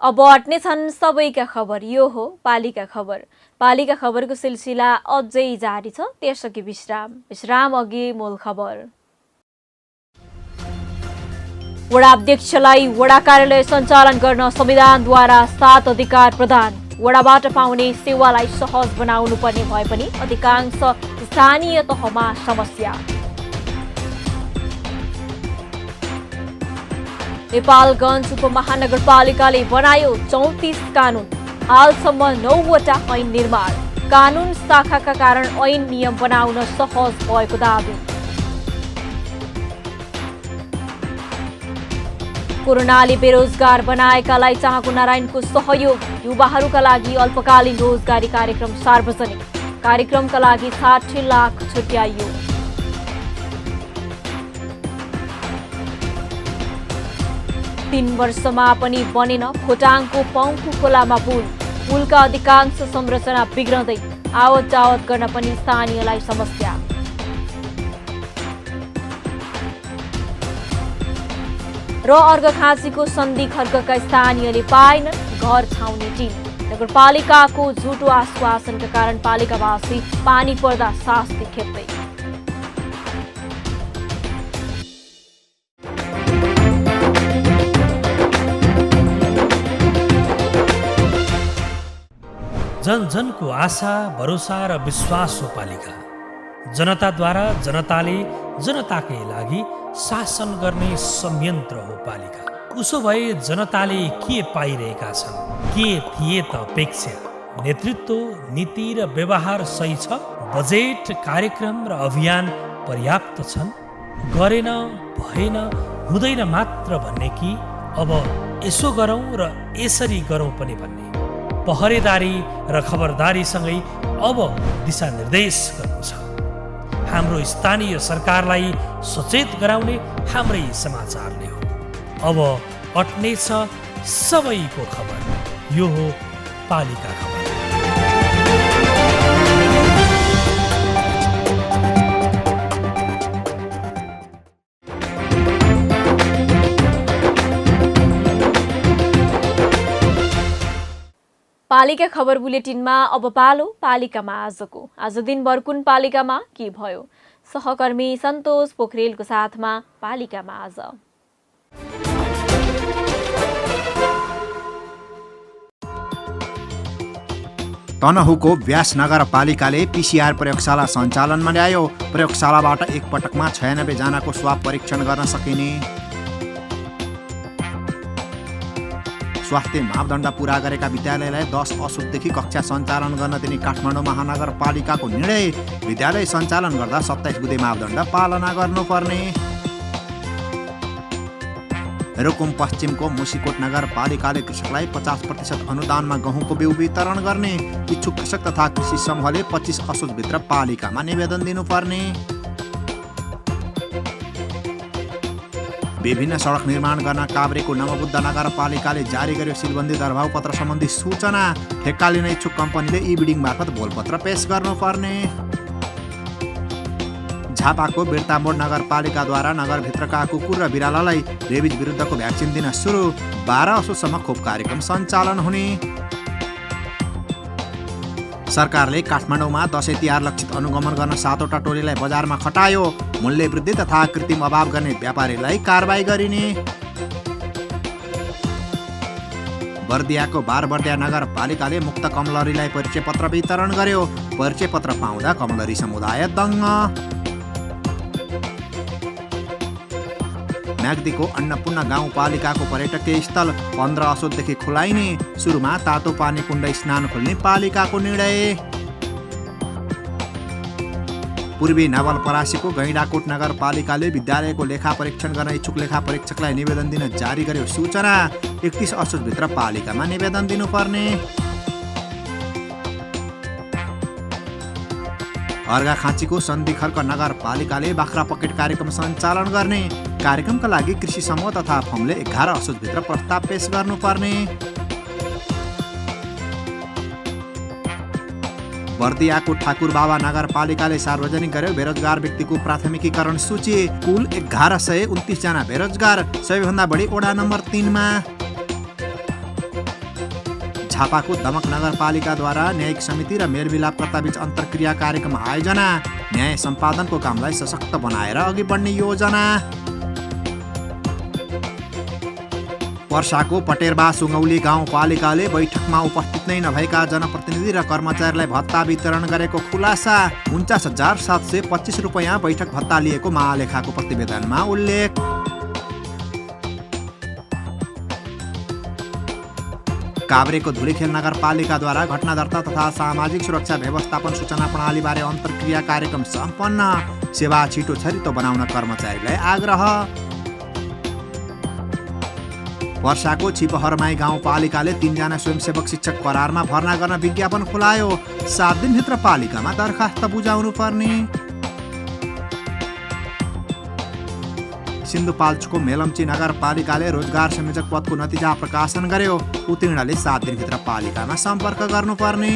Speaker 1: अब अट्ने छन् सबैका खबर, यो हो पालिका खबर। पालिका खबरको सिलसिला अझै जारी छ, त्यसअघि विश्राम अघि मूल खबर। वडा अध्यक्षलाई वडा कार्यालय सञ्चालन गर्न संविधानद्वारा 7 अधिकार प्रदान। वडाबाट पाउने सेवालाई सहज बनाउनु पर्ने भए पनि अधिकांश स्थानीय तहमा समस्या। नेपालगञ्ज उपमहानगरपालिकाले बनायो 34 कानून, हालसम्म 9वटा ऐन निर्माण। कानून शाखाका कारण ऐन नियम बनाउन सहज भएको दावी। कोरोनाले बेरोजगार बनाएकालाई चाहको नारायणको सहयोग। युवाहरूका लागि अल्पकालीन रोजगारी कार्यक्रम सार्वजनिक। कार्यक्रमका लागि 60 लाख छुट्याइयो। तीन वर्षमा पनि बनेन खोटाङको पौखु खोलामा पुल। पुलका अधिकांश संरचना बिग्रँदै आवत जावत गर्न पनि स्थानीयलाई समस्या। र अर्घखाँचीको सन्धि खर्कका स्थानीयले पाएनन् घर छाउने टिम। नगरपालिकाको झुटो आश्वासनका कारण पालिकावासी पानी पर्दा शास्ति खेप्दै।
Speaker 2: जन जनको आशा, भरोसा र विश्वास हो पालिका। जनताद्वारा जनताले जनताकै लागि शासन गर्ने संयन्त्र हो पालिका। उसो भए जनताले के पाइरहेका छन्? के थिए त अपेक्षा? नेतृत्व, नीति र व्यवहार सही छ? बजेट, कार्यक्रम र अभियान पर्याप्त छन्? गरेन, भएन, हुँदैन मात्र भन्ने कि अब यसो गरौँ र यसरी गरौँ पनि भन्ने? पहरेदारी र खबरदारीसँगै अब दिशानिर्देश गर्नु छ। हाम्रो स्थानीय सरकारलाई सचेत गराउने हाम्रै समाचारले हो। अब अट्ने छ सबैको खबर, यो हो पालिका खबर।
Speaker 1: पालिका खबर बुलेटिनमा अब पालो पालिकामा आजको। आज दिनभर कुन पालिकामा के भयो? सहकर्मी सन्तोष पोखरेलको साथमा पालिकामा आज।
Speaker 16: तनहुँको व्यास नगरपालिकाले पीसीआर प्रयोगशाला सञ्चालनमा ल्यायो। प्रयोगशालाबाट एकपटकमा 96 जनाको स्वाब परीक्षण गर्न सकिने। स्वास्थ्य मापदण्ड पूरा गरेका विद्यालयलाई 10 असोजदेखि कक्षा सञ्चालन गर्न दिने काठमाडौँ महानगरपालिकाको निर्णय। विद्यालय सञ्चालन गर्दा 27 बुँदे मापदण्ड पालना गर्नुपर्ने। रुकुम पश्चिमको मुसिकोट नगरपालिकाले कृषकलाई 50% अनुदानमा गहुँको बिउ वितरण गर्ने। इच्छुक कृषक तथा कृषि समूहले 25 असोजभित्र पालिकामा निवेदन दिनुपर्ने। विभिन्न सडक निर्माण गर्न काभ्रेको नवबुद्ध नगरपालिकाले जारी गर्यो सिलबन्दी दरभाउ पत्र सम्बन्धी सूचना। ठेक्का लिन इच्छुक कम्पनीले ई-बिडिङ मार्फत भोलपत्र पेश गर्नुपर्ने। झापाको बिर्तामोड नगरपालिकाद्वारा नगरभित्रका कुकुर र बिरालालाई रेबिज विरुद्धको भ्याक्सिन दिन सुरु। 12 असोजसम्म खोप कार्यक्रम सञ्चालन हुने। सरकारले काठमाडौँमा दशैं तिहार लक्षित अनुगमन गर्न 7वटा टोलीलाई बजारमा खटायो। मूल्य वृद्धि तथा कृत्रिम अभाव गर्ने व्यापारीलाई कारबाही गरिने। बर्दियाको बारबर्दिया नगरपालिकाले मुक्त कमलरीलाई परिचय पत्र वितरण गर्यो। परिचय पत्र पाउँदा कमलरी समुदाय दङ्ग। म्याग्दीको अन्नपूर्ण गाउँपालिकाको पर्यटकीय स्थल 15 असोजदेखि खुलाइने। सुरुमा तातो पानी कुण्ड स्नान खोल्ने पालिकाको निर्णय। पूर्वी नवलपरासीको गैंडाकोट नगरपालिकाले विद्यालयको लेखा परीक्षण गर्न इच्छुक लेखा परीक्षकलाई निवेदन दिन जारी गर्यो सूचना। 31 असोजभित्र पालिकामा निवेदन दिनुपर्ने। अर्घाखाँचीको सन्धिखर्क नगरपालिकाले बाख्रा पकेट कार्यक्रम सञ्चालन गर्ने। कार्यक्रमका लागि कृषि समूह तथा फर्मले 11 असोजभित्र प्रस्ताव पेश गर्नुपर्ने। बर्दियाको ठाकुरबाबा नगरपालिकाले सार्वजनिक गर्यो बेरोजगार व्यक्तिको प्राथमिकीकरण सूची। कुल 1129 जना बेरोजगार, सबैभन्दा बढी वडा नम्बर 3 मा। झापाको दमक नगरपालिकाद्वारा न्यायिक समिति र मेलमिलापकर्ता बीच अन्तर्क्रिया कार्यक्रम आयोजना। न्याय सम्पादनको कामलाई सशक्त बनाएर अघि बढ्ने योजना। वर्षाको पटेरबा सुगौली गाउँपालिकाले बैठकमा उपस्थित नै नभएका जनप्रतिनिधि र कर्मचारीलाई भत्ता वितरण गरेको खुलासा। 49,725 रुपैयाँ बैठक भत्ता लिएको महालेखाको प्रतिवेदनमा उल्लेख। काभ्रेको धुलीखेल नगरपालिकाद्वारा घटना दर्ता तथा सामाजिक सुरक्षा व्यवस्थापन सूचना प्रणालीबारे अन्तर्क्रिया कार्यक्रम सम्पन्न। सेवा छिटो छरितो बनाउन कर्मचारीलाई आग्रह। वर्षाको छिपहरमाई गाउँपालिकाले 3 जना स्वयंसेवक शिक्षक करारमा भर्ना गर्न विज्ञापन खुलायो। 7 दिनभित्र पालिकामा दरखास्त बुझाउनु पर्ने। सिन्धुपाल्चोको मेलम्ची नगरपालिकाले रोजगार संयोजक पदको नतिजा प्रकाशन गर्यो। उत्तीर्णले 7 दिनभित्र पालिकामा सम्पर्क गर्नुपर्ने।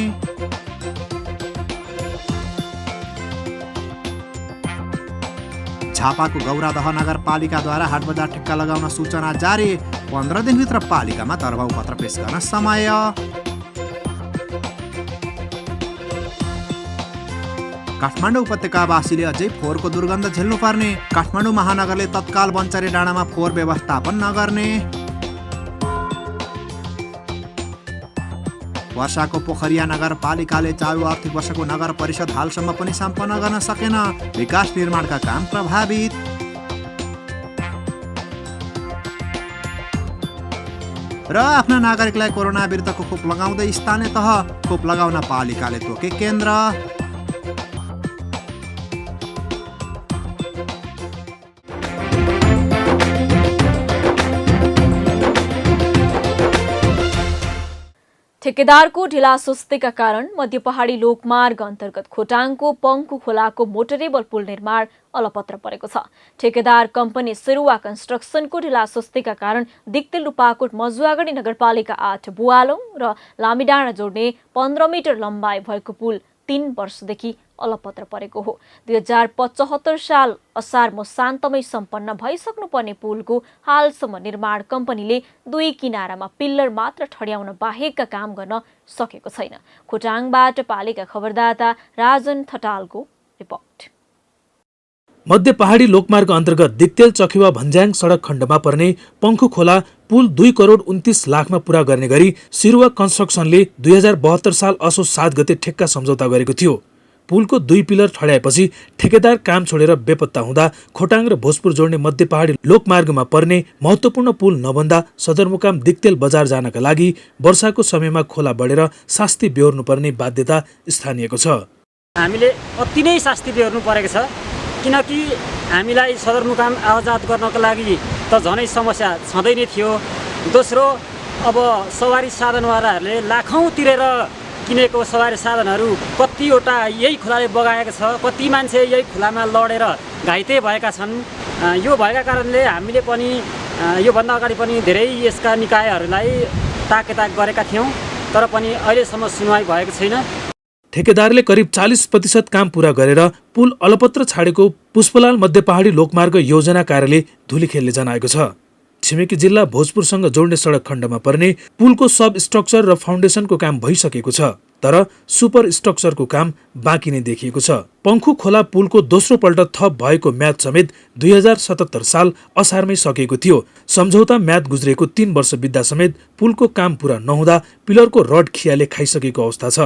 Speaker 16: झापाको गौरादह नगरपालिकाद्वारा हाटबजार ठेक्का लगाउन सूचना जारी। 15 दिनभित्र पालिकामा दरबाउ पत्र पेश गर्न समय। काठमाडौँ उपत्यकावासीले अझै फोहोरको दुर्गन्ध झेल्नुपर्ने। काठमाडौँ महानगरले तत्काल बन्चरे डाँडामा फोहोर व्यवस्थापन नगर्ने। वर्षाको पोखरिया नगरपालिकाले चालु आर्थिक वर्षको नगर परिषद हालसम्म पनि सम्पन्न गर्न सकेन। विकास निर्माणका काम प्रभावित। र आफ्ना नागरिकलाई कोरोना विरुद्धको खोप लगाउँदै स्थानीय तह। खोप लगाउन पालिकाले तोके केन्द्र।
Speaker 1: ठेकेदारको ढिला सुस्तीका कारण मध्य पहाडी लोकमार्ग अन्तर्गत खोटाङको पङ्कु खोलाको मोटरेबल पुल निर्माण अलपत्र परेको छ। ठेकेदार कम्पनी सिरुवा कन्स्ट्रक्सनको ढिला सुस्तीका कारण दिक्तेल रूपाकोट मजुवागढी नगरपालिका 8 बुवालोङ र लामीडाँडा जोड्ने 15 मिटर लम्बाइ भएको पुल 3 वर्षदेखि अलपत्र परेको हो। 2075 साल असार मसान्तमै सम्पन्न भइसक्नुपर्ने पुलको हालसम्म निर्माण कम्पनीले 2 किनारामा पिल्लर मात्र ठड्याउन बाहेकका काम गर्न सकेको छैन। खोटाङबाट पालिका खबरदाता राजन ठटालको रिपोर्ट।
Speaker 3: मध्य पहाडी लोकमार्ग अन्तर्गत दिक्तेल चखेवा भन्ज्याङ सडक खण्डमा पर्ने पङ्खु खोला पुल 2 करोड 29 लाखमा पूरा गर्ने गरी सिरुवा कन्स्ट्रक्सनले 2072 साल असोज 7 गते ठेक्का सम्झौता गरेको थियो। पुलको 2 पिलर ठड्याएपछि ठेकेदार काम छोडेर बेपत्ता हुँदा खोटाङ र भोजपुर जोड्ने मध्य पहाडी लोकमार्गमा पर्ने महत्त्वपूर्ण पुल नबन्दा सदरमुकाम दिक्तेल बजार जानका लागि वर्षाको समयमा खोला बढेर शास्ति बेहोर्नुपर्ने बाध्यता स्थानीयको छ।
Speaker 17: हामीले अति नै शास्ति बेहोर्नु परेको छ, किनकि हामीलाई सदरमुकाम आवाजात गर्नको लागि त झनै समस्या छँदै नै थियो। दोस्रो, अब सवारी साधनवालाहरूले लाखौँ तिरेर किनेको सवारी साधनहरू कतिवटा यही खोलाले बगाएको छ। कति मान्छे यही खोलामा लडेर घाइते भएका छन्। यो भएका कारणले हामीले पनि योभन्दा अगाडि पनि धेरै यसका निकायहरूलाई ताकेताक गरेका थियौँ, तर पनि अहिलेसम्म सुनवाई भएको छैन।
Speaker 3: ठेकेदारले करिब 40% काम पूरा गरेर पुल अलपत्र छाडेको पुष्पलाल मध्य पहाडी लोकमार्ग योजना कार्यालय धुलीखेलले जनाएको छ। छिमेकी जिल्ला भोजपुरसँग जोड्ने सडक खण्डमा पर्ने पुलको सब स्ट्रक्चर र फाउन्डेसनको काम भइसकेको छ। तर सुपर स्ट्रक्चरको काम बाँकी नै देखिएको छ। पङ्खु खोला पुलको दोस्रो पल्ट थप भएको म्याद समेत 2077 साल असारमै सकिएको थियो। सम्झौता म्याद गुज्रेको 3 वर्ष बित्दा समेत पुलको काम पूरा नहुँदा पिलरको रड खियाले खाइसकेको अवस्था छ।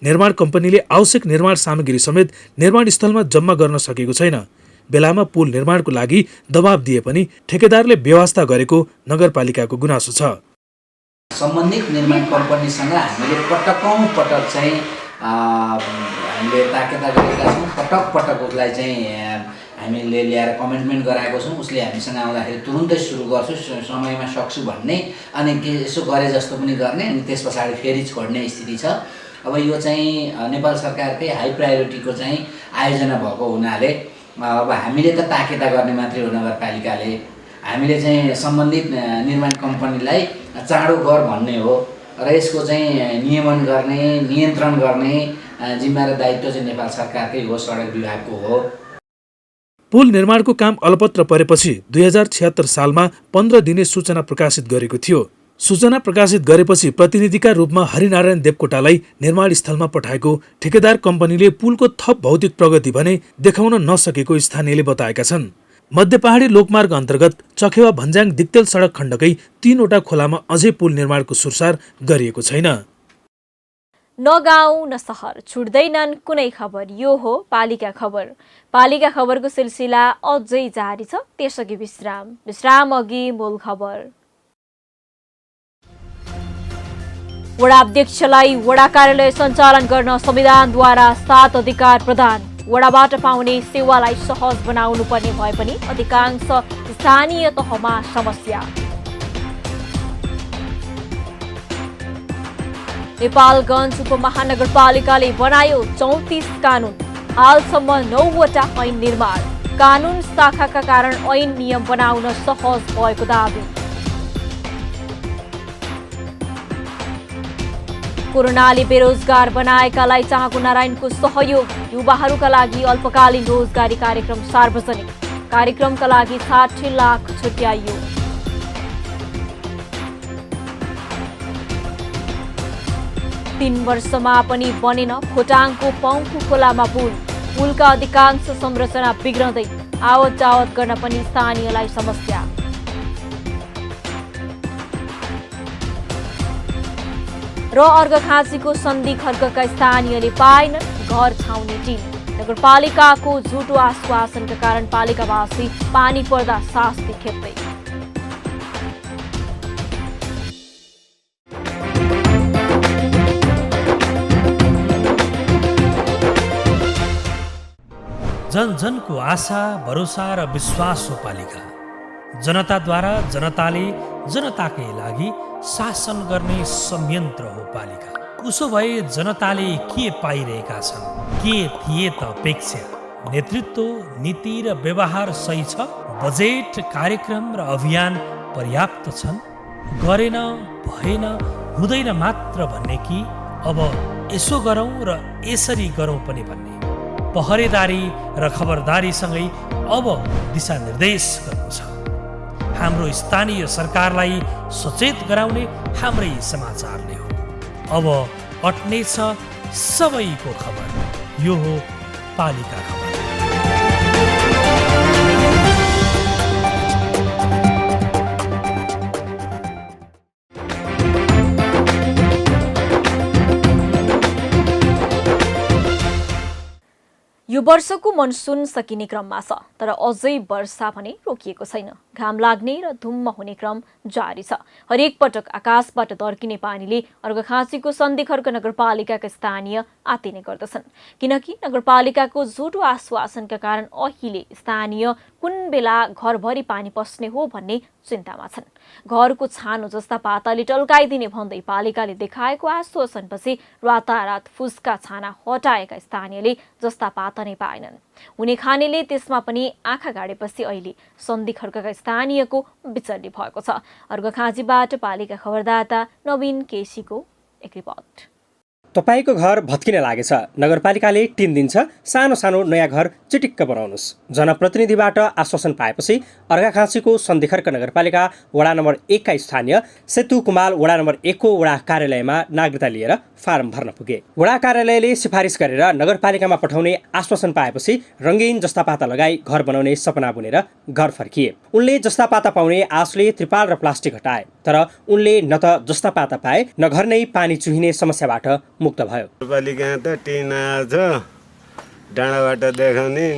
Speaker 3: निर्माण कम्पनीले आवश्यक निर्माण सामग्री समेत निर्माण स्थलमा जम्मा गर्न सकेको छैन। बेलामा पुल निर्माणको लागि दबाब दिए पनि ठेकेदारले व्यवस्था गरेको नगरपालिकाको गुनासो छ।
Speaker 18: सम्बन्धित निर्माण कम्पनीसँग हामीले पटक चाहिँ हामीले ताकेता गरेका छौँ। पटक उसलाई चाहिँ हामीले ल्याएर कमिटमेन्ट गराएको छौँ। उसले हामीसँग आउँदाखेरि तुरुन्तै सुरु गर्छु, समयमा सक्छु भन्ने, अनि के यसो गरे जस्तो पनि गर्ने, अनि त्यस पछाडि फेरि छोड्ने स्थिति छ। अब यो चाहिँ नेपाल सरकारकै हाई प्रायोरिटीको चाहिँ आयोजना भएको हुनाले अब हामीले त ताकेता गर्ने मात्रै हो। नगरपालिकाले हामीले चाहिँ सम्बन्धित निर्माण कम्पनीलाई चाँडो गर भन्ने हो र यसको चाहिँ नियमन गर्ने, नियन्त्रण गर्ने जिम्मा र दायित्व चाहिँ नेपाल सरकारकै हो, सडक विभागको हो।
Speaker 3: पुल निर्माणको काम अलपत्र परेपछि 2076 सालमा 15 दिने सूचना प्रकाशित गरेको थियो। सूचना प्रकाशित गरेपछि प्रतिनिधिका रूपमा हरिनारायण देवकोटालाई निर्माण स्थलमा पठाएको ठेकेदार कम्पनीले पुलको थप भौतिक प्रगति भने देखाउन नसकेको स्थानीयले बताएका छन्। मध्य पहाडी लोकमार्ग अन्तर्गत चखेवा भन्ज्याङ दिक्तेल सडक खण्डकै 3 वटा खोलामा अझै पुल निर्माणको सुरसार गरिएको छैन।
Speaker 1: न गाउँ न सहर छुट्दैनन् कुनै खबर, यो हो पालिका खबर। पालिका खबरको सिलसिला अझै जारी छ, त्यसअघि विश्राम अघि मूल खबर। वडा अध्यक्षलाई वडा कार्यालय सञ्चालन गर्न संविधानद्वारा 7 अधिकार प्रदान। वडाबाट पाउने सेवालाई सहज बनाउनु पर्ने भए पनि अधिकांश स्थानीय तहमा समस्या। नेपालगञ्ज उपमहानगरपालिकाले बनायो 34 कानून, हालसम्म 9 वटा ऐन निर्माण। कानून शाखाका कारण ऐन नियम बनाउन सहज भएको दावी। कोरोनाले बेरोजगार बनाएकालाई चाहको नारायणको सहयोग। युवाहरूका लागि अल्पकालीन रोजगारी कार्यक्रम सार्वजनिक। कार्यक्रमका लागि 60 लाख छुट्याइयो। तीन वर्षमा पनि बनेन खोटाङको पङ्खु खोलामा पुल। पुलका अधिकांश संरचना बिग्रँदै आवत जावत गर्न पनि स्थानीयलाई समस्या। र अर्घखाँचीको सन्धि खर्कका स्थानीयले पाएनन् घर छाउने टिन। नगरपालिकाको झुटो आश्वासनका कारण पालिकावासी पानी पर्दा शास्ति खेप्दै।
Speaker 2: जन जनको आशा, भरोसा र विश्वास हो पालिका। जनताद्वारा जनताले जनताकै लागि शासन गर्ने संयन्त्र हो पालिका। उसो भए जनताले के पाइरहेका छन्, के थिए त अपेक्षा? नेतृत्व, नीति र व्यवहार सही छ? बजेट, कार्यक्रम र अभियान पर्याप्त छन्? गरेन, भएन, हुँदैन मात्र भन्ने कि अब यसो गरौँ र यसरी गरौँ पनि भन्ने? पहरेदारी र खबरदारीसँगै अब दिशानिर्देश गर्नु छ। हाम्रो स्थानीय सरकारलाई सचेत गराउने हाम्रै समाचारले हो। अब अट्नेछ सबैको खबर, यो हो पालिका खबर।
Speaker 1: यो वर्षको मनसुन सकिने क्रममा छ, तर अझै वर्षा भने रोकिएको छैन। घाम लाग्ने र धुम्म हुने क्रम जारी छ। हरेक पटक आकाशबाट दर्किने पानीले अर्घखाँचीको सन्धि खर्क नगरपालिकाका स्थानीय आत्तिने गर्दछन्, किनकि नगरपालिकाको झुटो आश्वासनका कारण अहिले स्थानीय कुन बेला घरभरि पानी पस्ने हो भन्ने चिन्तामा छन्। घरको छानो जस्ता पाताले टल्काइदिने भन्दै पालिकाले देखाएको आश्वासनपछि रातारात फुस्का छाना हटाएका स्थानीयले जस्ता पाता नै पाएनन्। हुने खानेले त्यसमा पनि आँखा गाडेपछि अहिले सन्धि खर्कका स्थानीयको बिचल्ली भएको छ। अर्घखाँचीबाट पालिका खबरदाता नवीन केसीको एक रिपोर्ट।
Speaker 19: तपाईको घर भत्किन लागेछ, नगरपालिकाले टिन दिन्छ, सानो सानो नयाँ घर चिटिक्क बनाउनुस्। जनप्रतिनिधिबाट आश्वासन पाएपछि अर्घाखाँचीको सन्धिखर्क नगरपालिका वडा नम्बर 1 का स्थानीय सेतु कुमाल वडा नम्बर 1 को वडा कार्यालयमा नागरिकता लिएर फारम भर्न पुगे। वडा कार्यालयले सिफारिस गरेर नगरपालिकामा पठाउने आश्वासन पाएपछि रङ्गीन जस्तापाता लगाई घर बनाउने सपना बुनेर घर फर्किए। उनले जस्तापाता पाउने आशले त्रिपाल र प्लास्टिक हटाए, तर उनले न त जस्तापाता पाए न घर नै पानी चुहिने समस्याबाट मुक्त भयो।
Speaker 20: नगरपालिका त टिन आएछ, डाँडाबाट देखाउने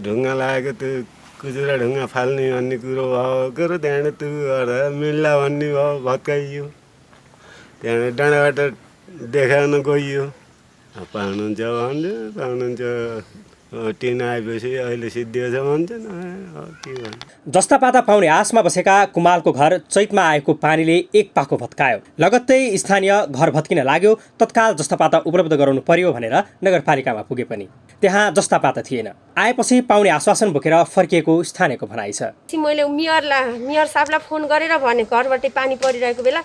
Speaker 20: ढुङ्गा लागेको त्यो कुचुरा ढुङ्गा फाल्ने भन्ने कुरो भएको र त्यहाँबाट त्यो मिल्ला भन्ने भयो, भत्काइयो। त्यहाँबाट डाँडाबाट देखाउन गइयो, पाउनुहुन्छ भन्छ, पाउनुहुन्छ टिन आएपछि अहिले सिद्धियो छ भन्छन्, के भन्नु।
Speaker 19: जस्तापाता पाउने आशमा बसेका कुमालको घर चैतमा आएको पानीले एक पाको भत्कायो। लगत्तै स्थानीय घर भत्किन लाग्यो। तत्काल जस्तापाता उपलब्ध गराउनु पर्यो भनेर नगरपालिकामा पुगे पनि त्यहाँ जस्तापाता थिएन। आएपछि पाउने आश्वासन बोकेर फर्किएको स्थानीयको भनाइ छ।
Speaker 21: मैले मेयर साहबलाई फोन गरेर भने घरबाट पानी परिरहेको बेला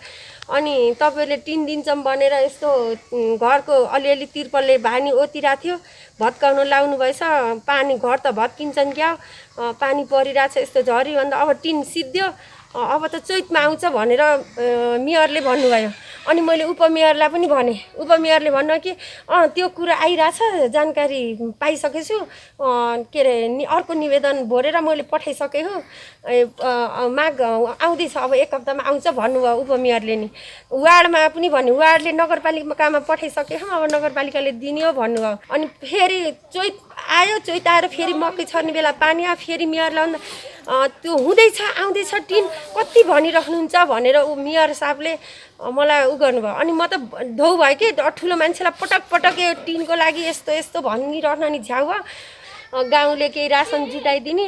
Speaker 21: अनि तपाईँले टिन दिन्छौँ भनेर यस्तो घरको अलिअलि तिर्पलले भानी ओतिरहेको थियो, भत्काउन लाउनु भएछ। पानी घर त भत्किन्छन् क्या, पानी परिरहेछ यस्तो झरी भन्दा अब टिन सिद्धियो, अब त चैतमा आउँछ भनेर मेयरले भन्नुभयो। अनि मैले उपमेयरलाई पनि भने, उपमेयरले भन्नु कि त्यो कुरा आइरहेछ, जानकारी पाइसकेछु, के अरे अर्को निवेदन भरेर मैले पठाइसकेँ हो, माग आउँदैछ, अब 1 हप्तामा आउँछ भन्नुभयो उपमेयरले नि। वार्डमा पनि भन्यो, वार्डले नगरपालिकामा पठाइसके अब नगरपालिकाले दिने हो भन्नुभयो। अनि फेरि चैत आयो, चैत आएर फेरि मकै छर्ने बेला पानी आयो, फेरि मेयरलाई त्यो हुँदैछ आउँदैछ टिन कति भनिराख्नुहुन्छ भनेर मेयर साहबले मलाई गर्नुभयो। अनि म त धौ भयो कि ठुलो मान्छेलाई पटक पटक टिनको लागि यस्तो यस्तो भनिरहन नि झ्याउ भयो। गाउँले केही रासन जुटाइदिने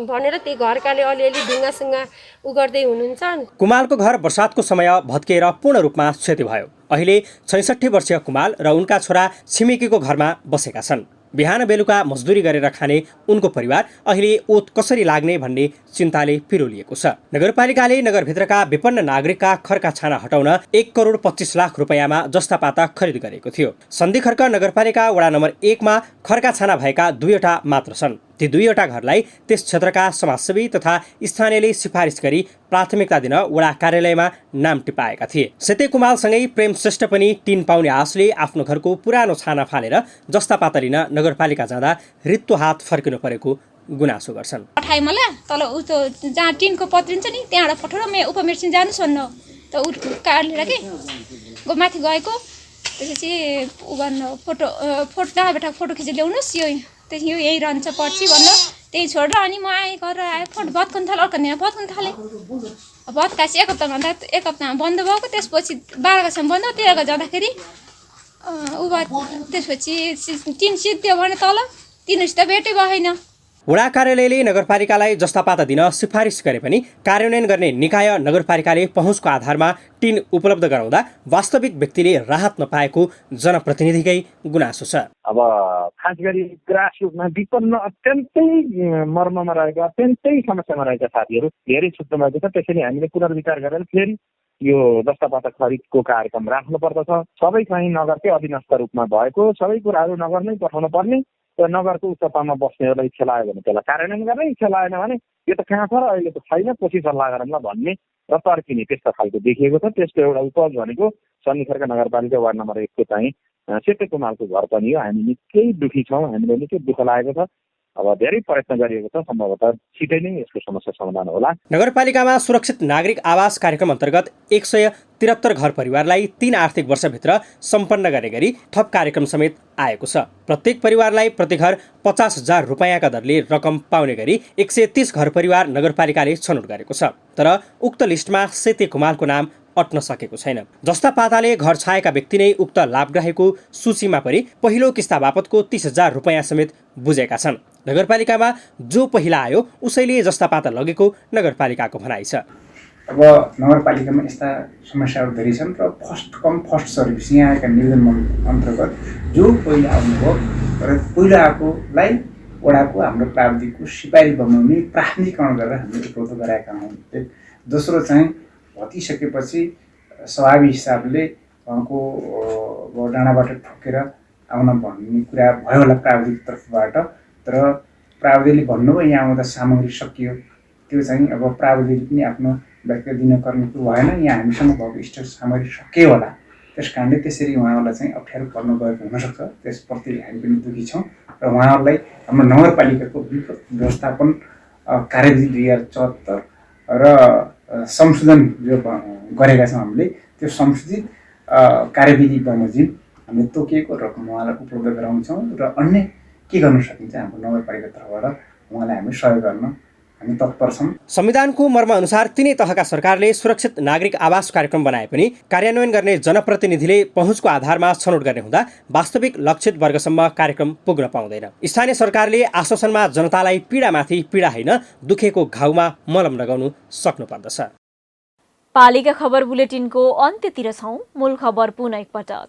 Speaker 21: भनेर त्यही घरकाले अलिअलि ढुङ्गासुङ्गा गर्दै हुनुहुन्छ।
Speaker 19: कुमालको घर वर्षातको समय भत्किएर पूर्ण रूपमा क्षति भयो। अहिले 66 वर्षीय कुमाल र उनका छोरा छिमेकीको घरमा बसेका छन्। बिहान बेलुका मजदुरी गरेर खाने उनको परिवार अहिले ओत कसरी लाग्ने भन्ने चिन्ताले पिरोलिएको छ। नगरपालिकाले नगरभित्रका विपन्न नागरिकका खर्का छाना हटाउन 1 करोड 25 लाख रुपैयाँमा जस्तापाता खरिद गरेको थियो। सन्धिखर्क नगरपालिका वडा नम्बर 1 मा खर्का छाना भएका 2वटा मात्र छन्। ती 2वटा घरलाई त्यस क्षेत्रका समाजसेवी तथा स्थानीयले सिफारिस गरी प्राथमिकता दिन वडा कार्यालयमा नाम टिपाएका थिए। सेते कुमालसँगै प्रेम श्रेष्ठ पनि टिन पाउने आशले आफ्नो घरको पुरानो छाना फालेर जस्तापाता लिन नगरपालिका जाँदा रित्तो हात फर्किनु परेको गुनासो गर्छन्।
Speaker 22: पठाए मलाई तल उतो जहाँ टिनको पत्रिन्छ नि त्यहाँबाट पठाएर म उपमेरसिन जानुहोस् भन्न त उ कार लिएर के माथि गएको। त्यसपछि उ गर्नु फोटो खिचेर ल्याउनुहोस्, यो यही रहन्छ पर्छि भन्न त्यही छोडेर अनि म आएँ गरेर आएँ। फोटो भत्कन थालेँ, अर्को दिन भत्कन थालेँ। भत्काएपछि 1 हप्तामा 1 हप्तामा बन्द भएको। त्यसपछि 12 गतेसम्म बन्द, 13 गते जाँदाखेरि त्यसपछि टिन सिद्धियो भने तल तिनीहरूसित भेटै भएन।
Speaker 19: वडा कार्यालयले नगरपालिकालाई जस्तापाता दिन सिफारिस गरे पनि कार्यान्वयन गर्ने निकाय नगरपालिकाले पहुँचको आधारमा टिन उपलब्ध गराउँदा वास्तविक व्यक्तिले राहत नपाएको जनप्रतिनिधिकै गुनासो छ।
Speaker 23: अब खास गरी ग्रासरुटमा विपन्न अत्यन्तै मर्ममा रहेका अत्यन्तै समस्यामा रहेका साथीहरू धेरै छुट्नु भएको छ। त्यसैले हामीले पुनर्विचार गरेर फेरि यो जस्तापाता खरिदको कार्यक्रम राख्नु पर्दछ। सबै चाहिँ नगरकै अधीनस्थ रूपमा भएको, सबै कुराहरू नगर नै पठाउनु पर्ने र नगरको उच्चतामा बस्नेहरूलाई इच्छा लाग्यो भने त्यसलाई कार्यान्वयन गर्ने, इच्छा लागेन भने यो त कहाँ छ र अहिले त छैन पछि सल्लाह गरौँला भन्ने र तर्किने त्यस्तो खालको देखिएको छ। त्यसको एउटा उपज भनेको सन्धिखर्क नगरपालिका वार्ड नम्बर 1 को चाहिँ सेते कुमालको घर पनि हो। हामी निकै दुखी छौँ, हामीले निकै दुःख लागेको छ। अब धेरै प्रयत्न गरिएको छ, सम्भवतः छिटै नै यसको समस्या समाधान होला।
Speaker 19: नगरपालिकामा सुरक्षित नागरिक आवास कार्यक्रम अन्तर्गत 173 घर परिवारलाई 3 आर्थिक वर्षभित्र सम्पन्न गर्ने गरी थप कार्यक्रम समेत आएको छ। प्रत्येक परिवारलाई प्रति घर 50,000 रुपैयाँका दरले रकम पाउने गरी 130 घर परिवार नगरपालिकाले छनौट गरेको छ। तर उक्त लिस्टमा सेते कुमालको नाम अट्न सकेको छैन। जस्तापाताले घर छाएका व्यक्ति नै उक्त लाभग्राहीको सूचीमा परि पहिलो किस्ता बापतको 30,000 रुपैयाँ समेत बुझेका छन्। नगरपालिकामा जो पहिला आयो उसैले जस्तापाता लगेको नगरपालिकाको भनाइ छ।
Speaker 24: अब नगरपालिकामा यस्ता समस्याहरू धेरै छन् र फर्स्ट सर्भिस यहाँ आएका निवेदन अन्तर्गत जो पहिला आउनुभयो र पहिला आएकोलाई वडाको हाम्रो प्राविधिकको सिपाही बनाउने प्राथमिकरण गरेर हामीले उपलब्ध गराएका हौँ। दोस्रो चाहिँ भत्किसकेपछि स्वाभाविक हिसाबले उहाँको डाँडाबाट ठोकेर आउन भन्ने कुरा भयो होला प्राविधिक तर्फबाट। तर प्राविधिकले भन्नुभयो यहाँ आउँदा सामग्री सकियो, त्यो चाहिँ अब प्राविधिकले पनि आफ्नो व्यक्तिगत दिन पर्ने कुरो भएन। यहाँ हामीसँग भएको स्टक सामग्री सकियो होला, त्यस कारणले त्यसरी उहाँहरूलाई चाहिँ अप्ठ्यारो पर्न गएको हुनसक्छ। त्यसप्रति हामी पनि दुःखी छौँ र उहाँहरूलाई हाम्रो नगरपालिकाको विपद व्यवस्थापन कार्यविधि 2074 र संशोधन जो गरेका छौँ हामीले, त्यो संशोधित कार्यविधि बमोजिम हामीले तोकिएको रकम उहाँलाई उपलब्ध गराउँछौँ र अन्य के गर्न सकिन्छ हाम्रो नगरपालिका तर्फबाट उहाँलाई हामी सहयोग गर्न हामी तत्पर छौँ।
Speaker 19: संविधानको मर्मअनुसार तिनै तहका सरकारले सुरक्षित नागरिक आवास कार्यक्रम बनाए पनि कार्यान्वयन गर्ने जनप्रतिनिधिले पहुँचको आधारमा छनौट गर्ने हुँदा वास्तविक लक्षित वर्गसम्म कार्यक्रम पुग्न पाउँदैन। स्थानीय सरकारले आश्वासनमा जनतालाई पीडामाथि पीडा होइन, दुखेको घाउमा मलम लगाउनु सक्नुपर्दछ।
Speaker 1: पालिका खबर बुलेटिनको अन्त्यतिर छौं। मूल खबर पुनः एकपटक।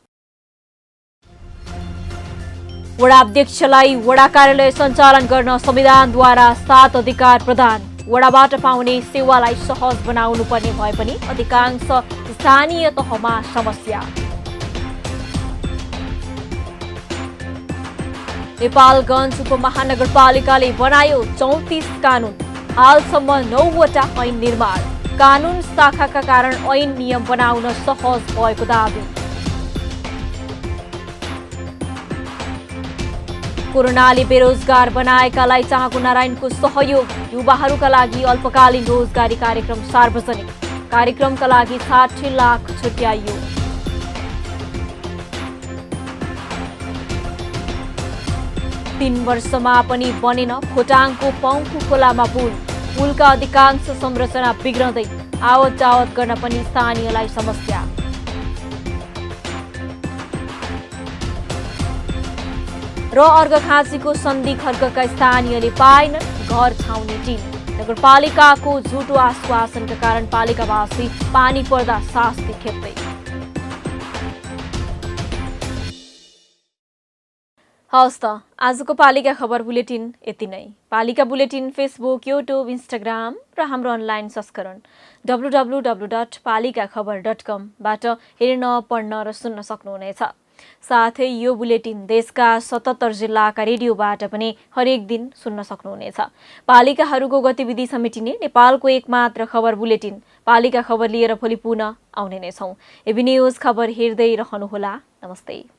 Speaker 1: वडा अध्यक्षलाई वडा कार्यालय सञ्चालन गर्न संविधानद्वारा 7 अधिकार प्रदान। वडाबाट पाउने सेवालाई सहज बनाउनु पर्ने भए पनि अधिकांश स्थानीय तहमा समस्या। नेपालगञ्ज उपमहानगरपालिकाले बनायो 34 कानून। हालसम्म 9वटा ऐन निर्माण। कानून शाखाका कारण ऐन नियम बनाउन सहज भएको दावी। कोरोनाले बेरोजगार बनाएकालाई चाहको नारायणको सहयोग। युवाहरूका लागि अल्पकालीन रोजगारी कार्यक्रम सार्वजनिक। कार्यक्रमका लागि 60 लाख छुट्याइयो। तीन वर्षमा पनि बनेन खोटाङको पौखु खोलामा पुल। पुलका अधिकांश संरचना बिग्रँदै आवत जावत गर्न पनि स्थानीयलाई समस्या। र अर्घखाँचीको सन्धि खर्कका स्थानीयले पाएनन् घर छाउने टिम। नगरपालिकाको झुटो आश्वासनका कारण पालिकावासी पानी पर्दा शास्ति खेप्दै। हवस् त आजको पालिका खबर बुलेटिन यति नै। पालिका बुलेटिन फेसबुक, युट्युब, इन्स्टाग्राम र हाम्रो अनलाइन संस्करण www.palikaKhabar.com बाट हेर्न, पढ्न र सुन्न सक्नुहुनेछ। साथै यो बुलेटिन देशका 77 जिल्लाका रेडियोबाट पनि हरेक दिन सुन्न सक्नुहुनेछ। पालिकाहरूको गतिविधि समेटिने नेपालको एकमात्र खबर बुलेटिन पालिका खबर लिएर भोलि पुनः आउने नै छौं। एबी न्यूज खबर हेर्दै रहनुहोला। नमस्ते।